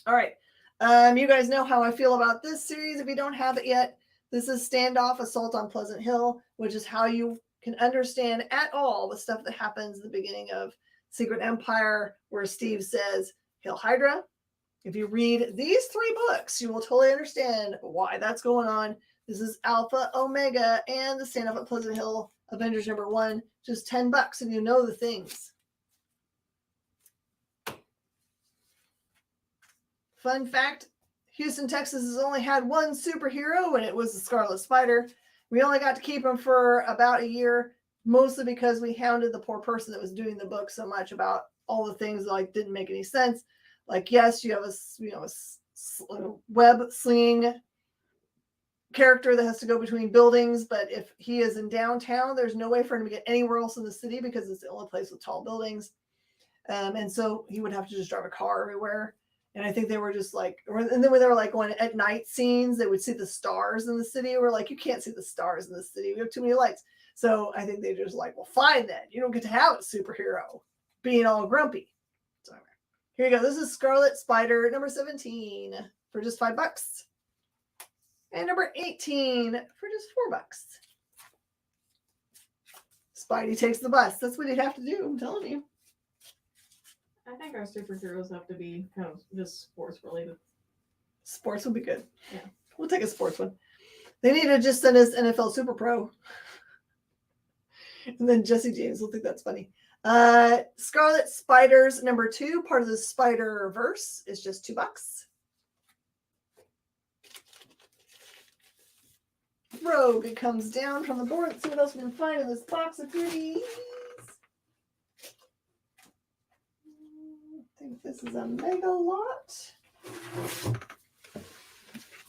All right. You guys know how I feel about this series. If you don't have it yet, this is Standoff Assault on Pleasant Hill, which is how you can understand at all the stuff that happens at the beginning of Secret Empire, where Steve says, Hail Hydra. If you read these 3 books, you will totally understand why that's going on. This is Alpha, Omega, and the Standoff at Pleasant Hill Avengers #1. Just $10 and you know the things. Fun fact, Houston, Texas has only had one superhero, and it was the Scarlet Spider. We only got to keep him for about a year, mostly because we hounded the poor person that was doing the book so much about all the things that like didn't make any sense. Like, yes, you have a web slinging character that has to go between buildings, but if he is in downtown, there's no way for him to get anywhere else in the city because it's the only place with tall buildings. And so he would have to just drive a car everywhere. And I think they were just like, and then when they were like going at night scenes, they would see the stars in the city. We're like, you can't see the stars in the city. We have too many lights. So I think they just like, well, fine then. You don't get to have a superhero being all grumpy. So here you go. This is Scarlet Spider #17 for just $5. And #18 for just $4. Spidey takes the bus. That's what he'd have to do. I'm telling you. I think our superheroes have to be kind of just sports related. Sports would be good. Yeah. We'll take a sports one. They need to just send us NFL Super Pro. And then Jesse James will think that's funny. Scarlet Spiders #2, part of the Spider-Verse, is just $2. Rogue comes down from the board. Let's see what else we can find in this box of goodies. I think this is a mega lot.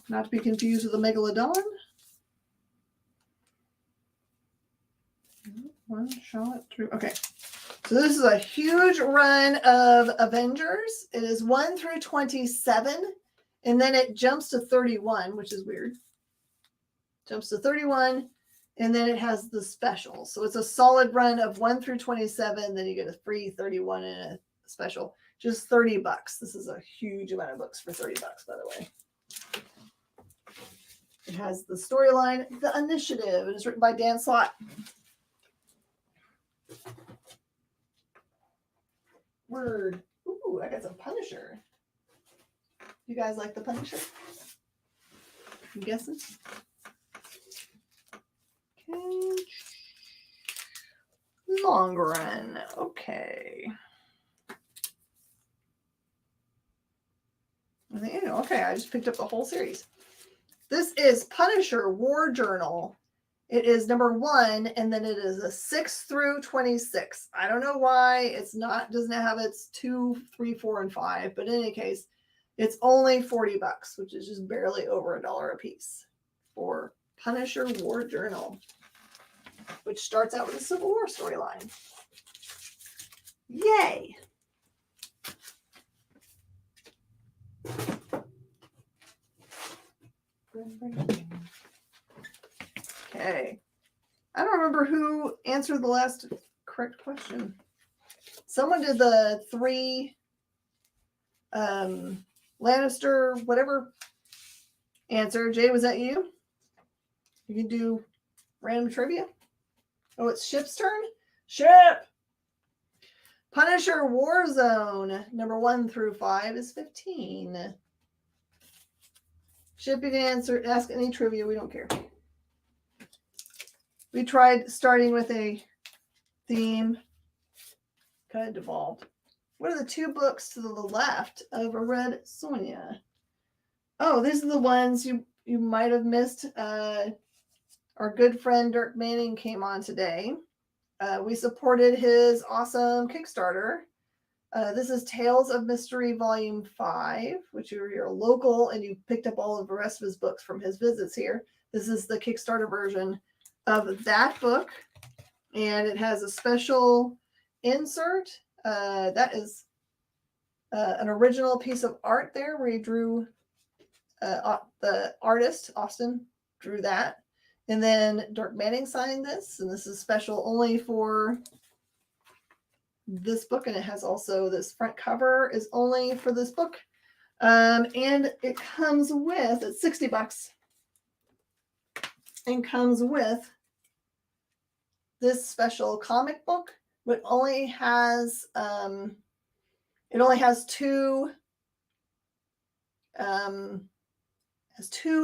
Not to be confused with a megalodon. One shot through. Okay. So this is a huge run of Avengers. It is 1 through 27. And then it jumps to 31, which is weird. Jumps to 31. And then it has the special. So it's a solid run of 1 through 27. Then you get a free 31 and a special. Just $30. This is a huge amount of books for $30, by the way. It has the storyline, The Initiative. It is written by Dan Slott. Word. Ooh, I got some Punisher. You guys like the Punisher? I'm guessing. Okay. Long run. Okay. Okay, I just picked up the whole series. This is Punisher War Journal. It is number 1, and then it is a 6 through 26. I don't know why it's not, doesn't have its 2, 3, 4, and 5, but in any case, it's only $40, which is just barely over $1 a piece for Punisher War Journal, which starts out with a Civil War storyline. Yay! Okay. I don't remember who answered the last correct question. Someone did the 3 Lannister, whatever answer. Jay, was that you? You can do random trivia. Oh, it's Ship's turn? Ship! Punisher Warzone, number 1 through 5 is 15. Ship, you can ask any trivia. We don't care. We tried starting with a theme. Kind of devolved. What are the 2 books to the left of a Red Sonja? Oh, these are the ones you might have missed. Our good friend Dirk Manning came on today. We supported his awesome Kickstarter. This is Tales of Mystery Volume 5, which you're local and you picked up all of the rest of his books from his visits here. This is the Kickstarter version of that book, and it has a special insert. That is an original piece of art there where he drew, the artist, Austin, drew that. And then Dirk Manning signed this, and this is special only for this book, and it has also this front cover is only for this book. And it comes with, it's $60, and comes with this special comic book, which only has two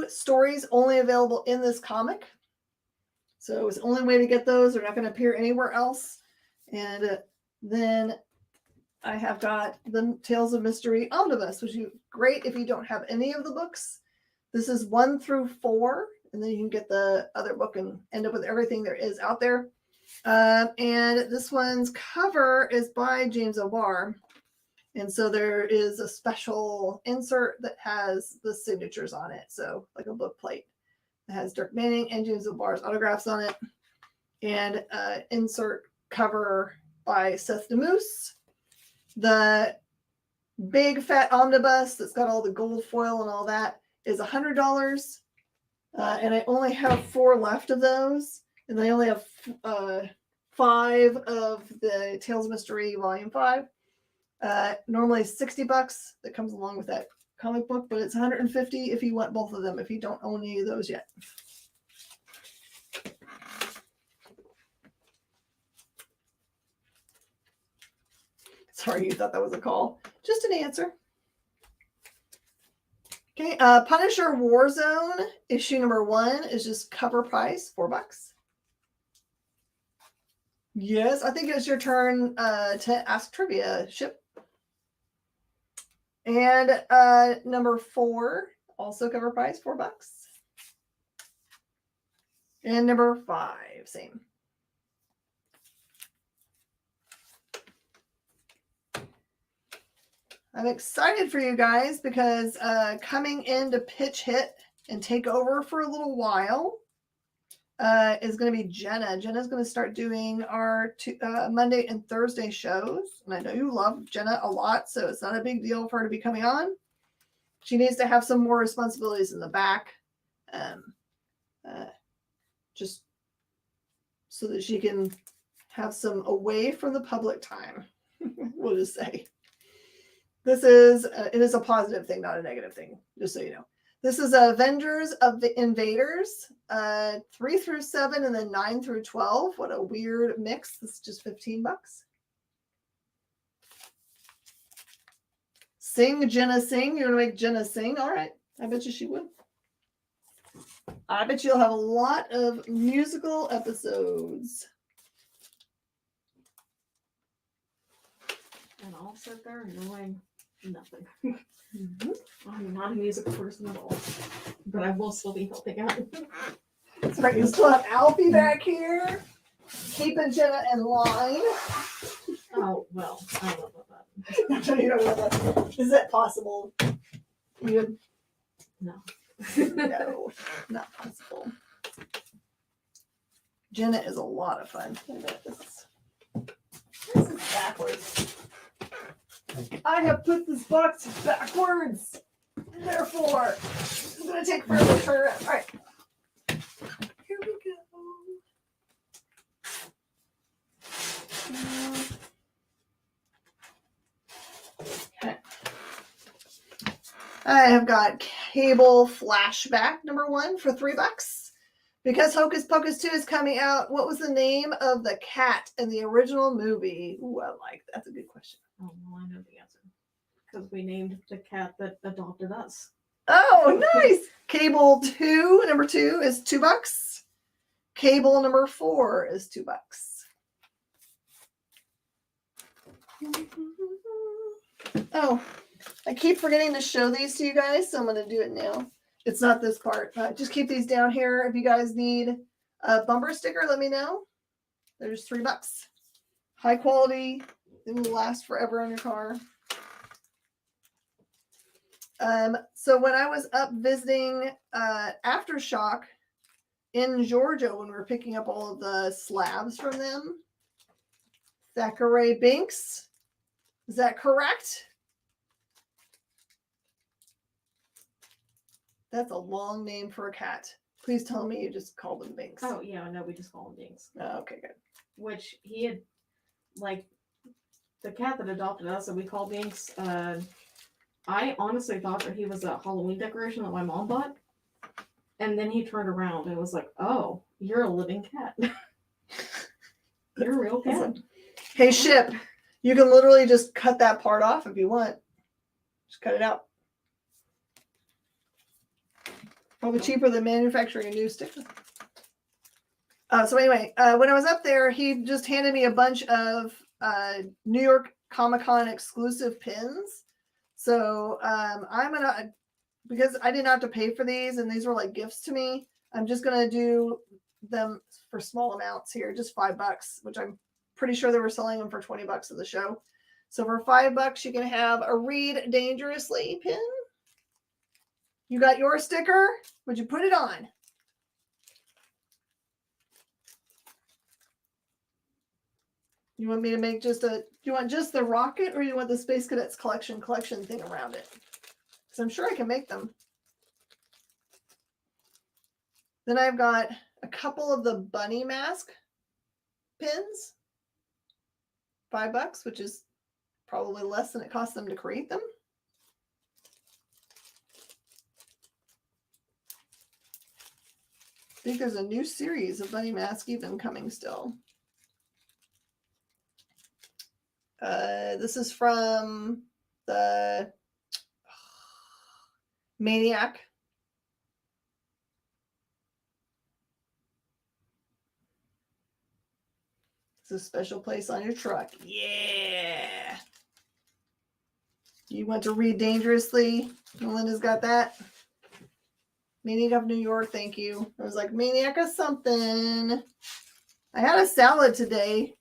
stories only available in this comic. So it's the only way to get those. They're not going to appear anywhere else. And then I have got the Tales of Mystery Omnibus, which is great if you don't have any of the books. This is 1 through 4, and then you can get the other book and end up with everything there is out there. And this one's cover is by James O'Barr. And so there is a special insert that has the signatures on it. So like a book plate that has Dirk Manning and James O'Barr's autographs on it. And insert cover by Seth DeMoose. The big fat omnibus that's got all the gold foil and all that is $100. And I only have 4 left of those. And I only have 5 of the Tales of Mystery Volume 5. Normally $60 that comes along with that comic book, but it's $150 if you want both of them, if you don't own any of those yet. Sorry, you thought that was a call. Just an answer. Okay, Punisher Warzone, issue number 1 is just cover price, $4. Yes, I think it's your turn to ask trivia, Ship. And number 4, also cover price, $4. And number 5, same. I'm excited for you guys because coming in to pitch hit and take over for a little while is going to be Jenna. Jenna's going to start doing our Monday and Thursday shows. And I know you love Jenna a lot, so it's not a big deal for her to be coming on. She needs to have some more responsibilities in the back. Just so that she can have some away from the public time. We'll just say. This is, it is a positive thing, not a negative thing, just so you know. This is Avengers of the Invaders, 3 through 7 and then 9 through 12. What a weird mix. This is just $15. Sing, Jenna, sing. You're going to make Jenna sing? All right. I bet you she would. I bet you'll have a lot of musical episodes. And I'll sit there knowing nothing. I'm not a musical person at all. But I will still be helping out. That's right. You still have Alfie back here, keeping Jenna in line. Oh, well, I don't know about that. You don't know that. Is that possible? You, No. no, not possible. Jenna is a lot of fun. This is backwards. I have put this box backwards. Therefore, it's going to take forever to turn around. All right. Here we go. Okay. I have got Cable Flashback #1 for $3. Because Hocus Pocus 2 is coming out, what was the name of the cat in the original movie? Ooh, I like that. That's a good question. Oh, well, I know the answer. Because we named the cat that adopted us. Oh, nice. Cable 2, #2 is $2. Cable #4 is $2. Oh, I keep forgetting to show these to you guys, so I'm going to do it now. It's not this part. Just keep these down here. If you guys need a bumper sticker, let me know. There's $3. High quality. It will last forever in your car. So when I was up visiting Aftershock in Georgia, when we were picking up all of the slabs from them, Thackeray Binks, is that correct? That's a long name for a cat. Please tell me you just call them Binks. Oh, yeah, no, we just call him Binks. Oh, okay, good. Which he had, like, the cat that adopted us that we call Binks, I honestly thought that he was a Halloween decoration that my mom bought. And then he turned around and was like, oh, you're a living cat. You're a real cat. Hey, Ship, you can literally just cut that part off if you want. Just cut it out. Probably cheaper than manufacturing a new sticker. So anyway, when I was up there, he just handed me a bunch of New York Comic-Con exclusive pins. So I'm going to, because I didn't have to pay for these and these were like gifts to me, I'm just going to do them for small amounts here, just $5, which I'm pretty sure they were selling them for $20 at the show. So for $5, you can have a Read Dangerously pin. You got your sticker? Would you put it on? You want me to make just do you want just the rocket or you want the Space Cadets collection thing around it? Because I'm sure I can make them. Then I've got a couple of the bunny mask pins. $5, which is probably less than it cost them to create them. I think there's a new series of bunny mask even coming still. This is from the Maniac. It's a special place on your truck. Yeah. You want to read dangerously? Melinda's got that. Maniac of New York, thank you. I was like, Maniac of something. I had a salad today.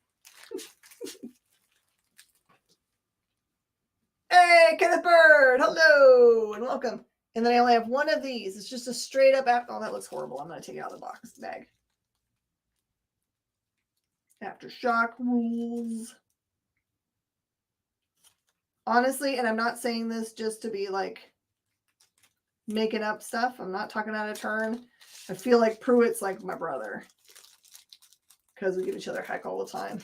Hey, Kenneth Bird, hello and welcome. And then I only have one of these. It's just a straight up oh, that looks horrible. I'm going to take it out of the box bag. Aftershock rules. Honestly, and I'm not saying this just to be like making up stuff. I'm not talking out of turn. I feel like Pruitt's like my brother because we give each other heck all the time.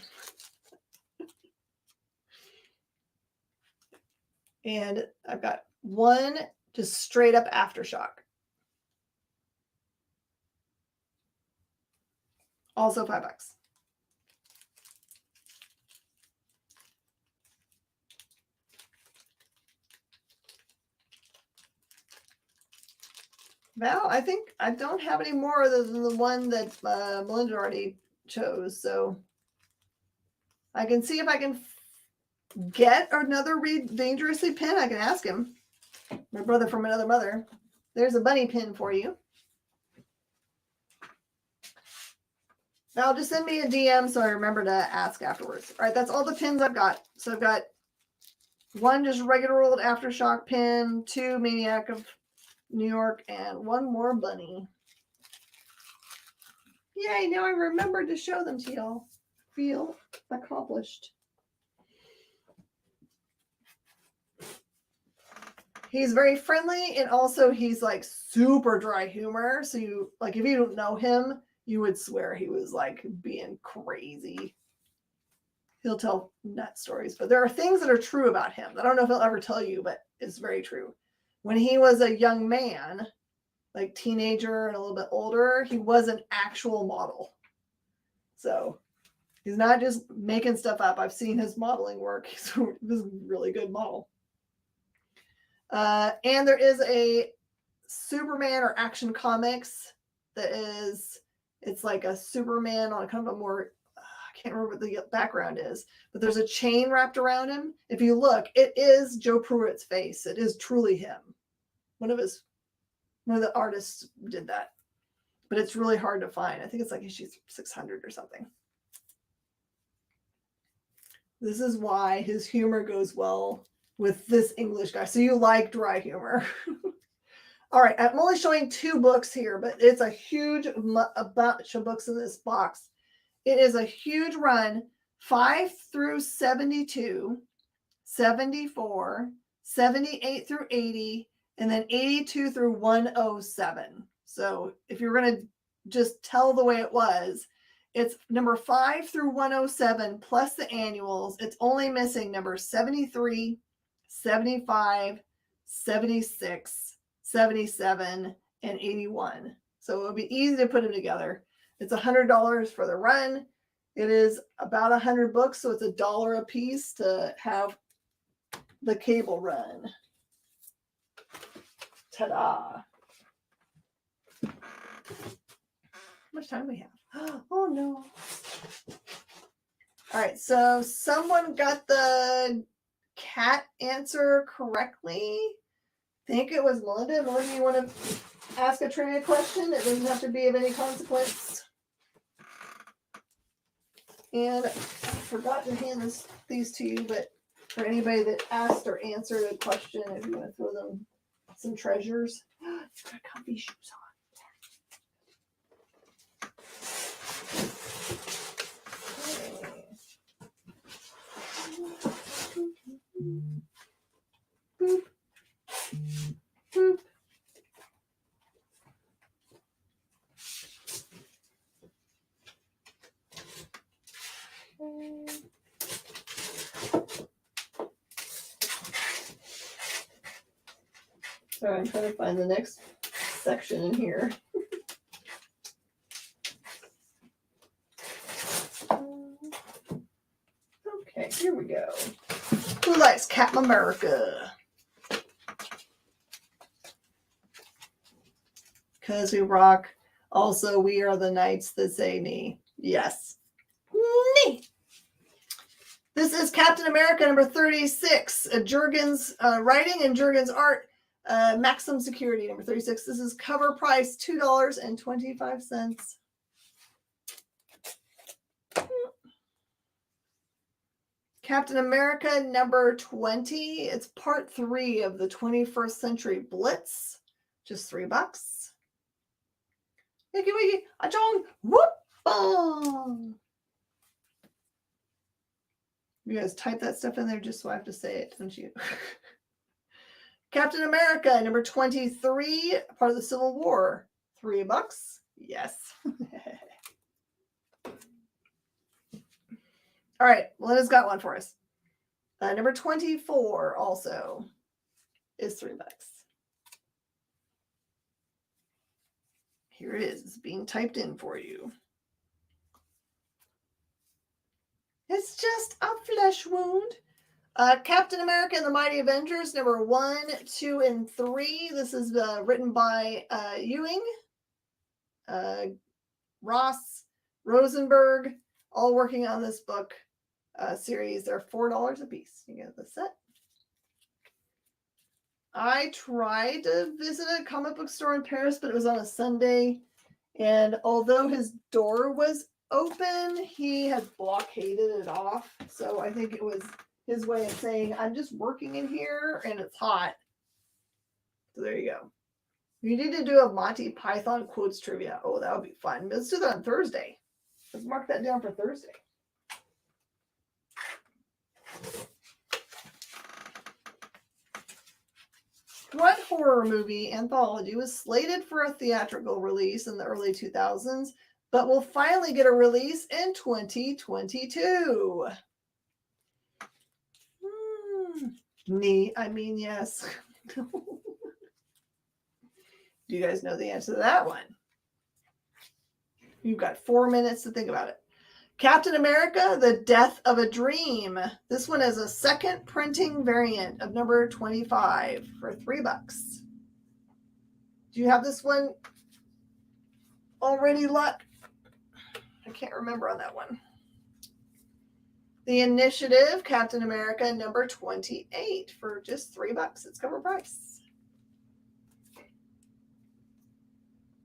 And I've got one just straight up Aftershock. Also $5. Val, I think I don't have any more other than the one that Melinda already chose. So I can see if I can get another Read Dangerously pin. I can ask him. My brother from another mother. There's a bunny pin for you. Val, just send me a DM so I remember to ask afterwards. All right, that's all the pins I've got. So I've got one just regular old Aftershock pin, 2 Maniac of New York, and 1 more bunny. Yay, now I remembered to show them to y'all. Feel accomplished. He's very friendly, and also he's like super dry humor. So you like, if you don't know him, you would swear he was like being crazy. He'll tell nut stories, but there are things that are true about him. I don't know if he'll ever tell you, but it's very true. When he was a young man, like teenager and a little bit older, he was an actual model. So he's not just making stuff up. I've seen his modeling work. He's a really good model. And there is a Superman or Action Comics that is, it's like a Superman on kind of a more, I can't remember what the background is, but there's a chain wrapped around him. If you look, it is Joe Pruitt's face. It is truly him. One of the artists did that, but it's really hard to find. I think it's like issue 600 or something. This is why his humor goes well with this English guy. So you like dry humor. All right, I'm only showing 2 books here, but it's a huge bunch of books in this box. It is a huge run, 5 through 72, 74, 78 through 80, and then 82 through 107. So if you're going to just tell the way it was, it's number 5 through 107 plus the annuals. It's only missing number 73, 75, 76, 77, and 81. So it would be easy to put them together. It's $100 for the run. It is about 100 books, so it's $1 a piece to have the cable run. Ta-da. How much time do we have? Oh no. All right, so someone got the cat answer correctly. I think it was Melinda. Melinda, you want to ask a trivia question? It doesn't have to be of any consequence. And I forgot to hand these to you, but for anybody that asked or answered a question, if you want to throw them some treasures. It's got comfy shoes on. Boop. Boop. Sorry, I'm trying to find the next section in here. Okay, here we go. Who likes Captain America? Because we rock. Also, we are the knights that say knee. Yes. Knee. This is Captain America number 36. Jurgen's writing and Jurgen's art. Maximum Security, number 36. This is cover price $2.25. Captain America, number 20. It's part 3 of the 21st Century Blitz. Just $3. Wiki wiki, a chong, whoop, boom. You guys type that stuff in there just so I have to say it, don't you? Captain America, number 23, part of the Civil War. $3. Yes. All right, Melinda's got one for us. Number 24 also is $3. Here it is. It's being typed in for you. It's just a flesh wound. Captain America and the Mighty Avengers, number 1, 2, and 3. This is written by Ewing, Ross, Rosenberg, all working on this book series. They're $4 a piece. You get the set. I tried to visit a comic book store in Paris, but it was on a Sunday. And although his door was open, he had blockaded it off. So I think it was his way of saying, I'm just working in here and it's hot. So there you go. You need to do a Monty Python quotes trivia. Oh, that would be fun. Let's do that on Thursday. Let's mark that down for Thursday. What horror movie anthology was slated for a theatrical release in the early 2000s, but will finally get a release in 2022? Yes. Do you guys know the answer to that one? You've got 4 minutes to think about it. Captain America, The Death of a Dream. This one is a second printing variant of number 25 for $3. Do you have this one already, Luck? I can't remember on that one. The Initiative, Captain America, number 28 for just $3. It's cover price.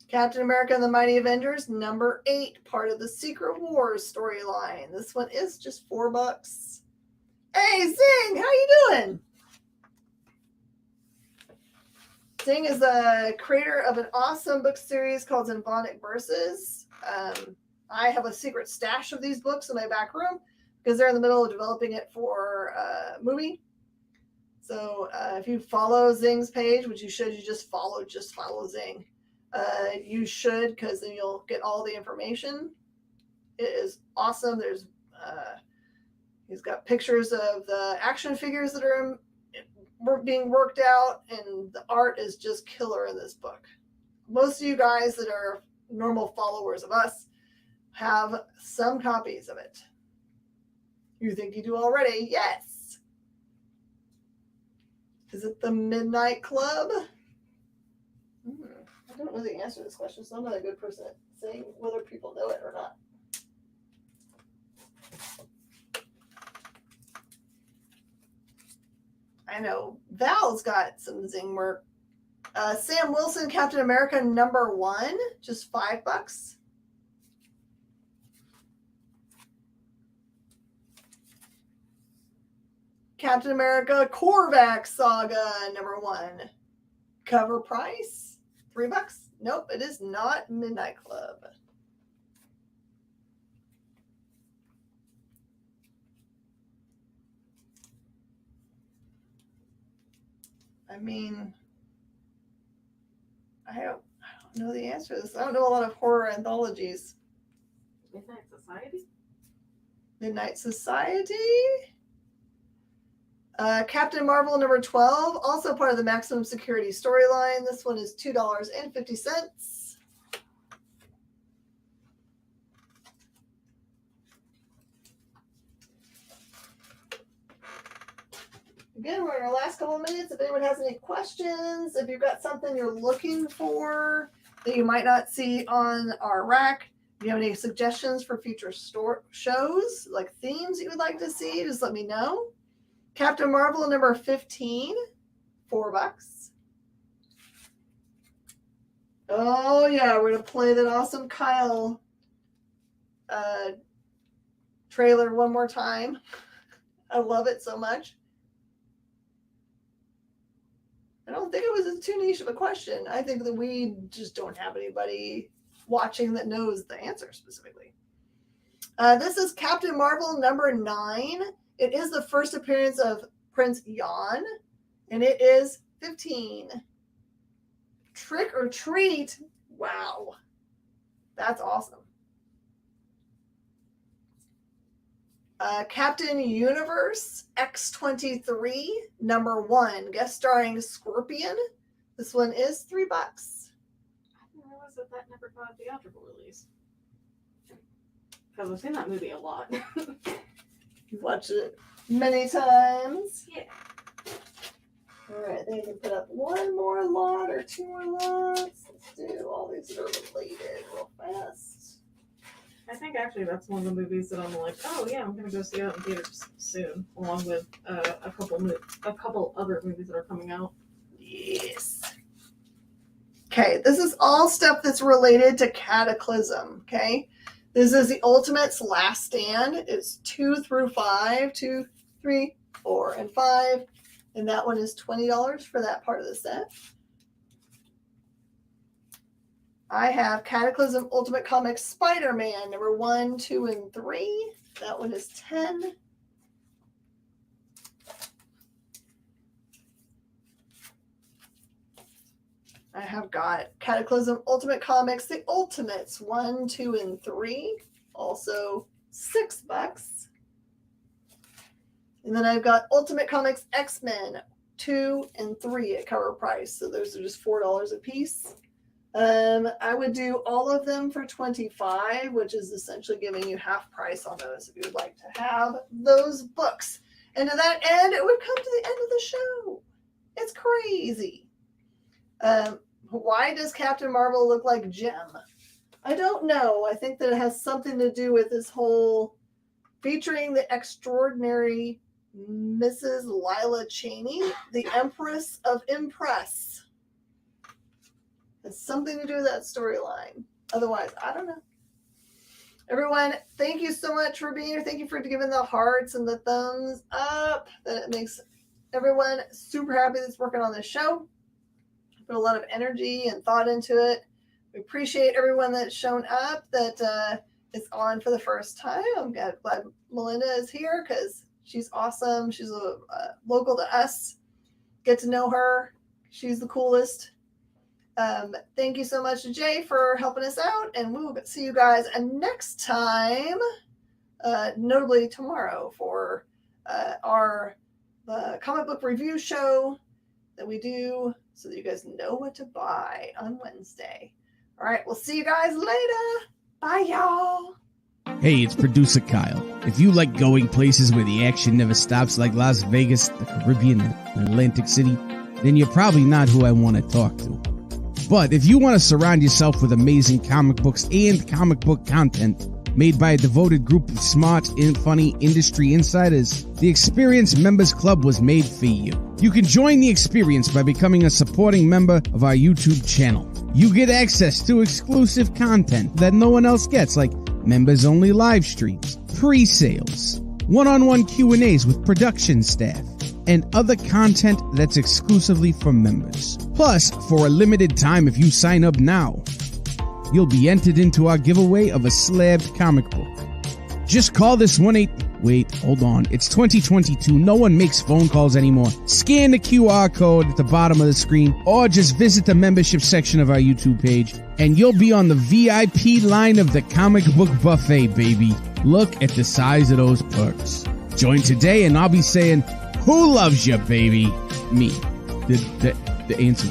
Captain America and the Mighty Avengers, number 8, part of the Secret Wars storyline. This one is just $4. Hey, Zing, how you doing? Zing is the creator of an awesome book series called Symphonic Verses. I have a secret stash of these books in my back room because they're in the middle of developing it for a movie. So if you follow Zing's page, which you should, you just follow Zing. You should, because then you'll get all the information. It is awesome. There's he's got pictures of the action figures that are being worked out, and the art is just killer in this book. Most of you guys that are normal followers of us have some copies of it. You think you do already? Yes. Is it the Midnight Club? I don't know the answer to this question, so I'm not a good person at saying whether people know it or not. I know Val's got some Zing work. Sam Wilson, Captain America, number 1, just $5. Captain America, Korvac Saga, number 1. Cover price? $3? Nope, it is not Midnight Club. I mean, I don't know the answer to this. I don't know a lot of horror anthologies. Midnight Society? Midnight Society? Captain Marvel number 12, also part of the Maximum Security storyline. This one is $2.50. Again, we're in our last couple of minutes. If anyone has any questions, if you've got something you're looking for that you might not see on our rack, if you have any suggestions for future shows, like themes that you would like to see, just let me know. Captain Marvel number 15, $4. Oh, yeah, we're going to play that awesome Kyle trailer one more time. I love it so much. I don't think it was too niche of a question. I think that we just don't have anybody watching that knows the answer specifically. This is Captain Marvel number 9. It is the first appearance of Prince Jan, and it is 15. Trick or Treat. Wow. That's awesome. Captain Universe X-23 number 1, guest starring Scorpion. This one is $3. I didn't realize that never got a theatrical release. Because I've seen that movie a lot. You've watched it many times. Yeah. All right, then you can put up one more lot or 2 more lots. Let's do all these that are related real fast. I think actually that's one of the movies that I'm like, oh yeah, I'm gonna go see that in theaters soon, along with a couple other movies that are coming out. Yes. Okay, this is all stuff that's related to Cataclysm. Okay, this is the Ultimates Last Stand. It's 2 through 5, 2, 3, 4, and 5, and that one is $20 for that part of the set. I have Cataclysm Ultimate Comics Spider-Man number 1, 2, and 3. That one is $10. I have got Cataclysm Ultimate Comics The Ultimates 1, 2, and 3. Also $6. And then I've got Ultimate Comics X-Men 2 and 3 at cover price. So those are just $4 a piece. I would do all of them for $25, which is essentially giving you half price on those if you would like to have those books. And to that end, it would come to the end of the show. It's crazy. Why does Captain Marvel look like Jem? I don't know. I think that it has something to do with this whole featuring the extraordinary Mrs. Lila Cheney, the Empress of Impress. Has something to do with that storyline. Otherwise, I don't know. Everyone, thank you so much for being here. Thank you for giving the hearts and the thumbs up. That makes everyone super happy that's working on this show. Put a lot of energy and thought into it. We appreciate everyone that's shown up, that is on for the first time. I'm glad Melinda is here because she's awesome. She's local to us. Get to know her. She's the coolest. Thank you so much to Jay for helping us out, and we will see you guys next time, notably tomorrow for our comic book review show that we do so that you guys know what to buy on Wednesday. All right, we'll see you guys later. Bye, y'all. Hey, it's producer Kyle. If you like going places where the action never stops, like Las Vegas, the Caribbean, and Atlantic City, then you're probably not who I want to talk to. But if you want to surround yourself with amazing comic books and comic book content made by a devoted group of smart and funny industry insiders, the Experience Members Club was made for you. You can join the experience by becoming a supporting member of our YouTube channel. You get access to exclusive content that no one else gets, like members-only live streams, pre-sales, one-on-one Q&As with production staff, and other content that's exclusively for members. Plus, for a limited time, if you sign up now, you'll be entered into our giveaway of a slabbed comic book. Just call this 1-8... hold on. It's 2022. No one makes phone calls anymore. Scan the QR code at the bottom of the screen, or just visit the membership section of our YouTube page, and you'll be on the VIP line of the comic book buffet, baby. Look at the size of those perks. Join today, and I'll be saying, who loves you, baby? Me. The answer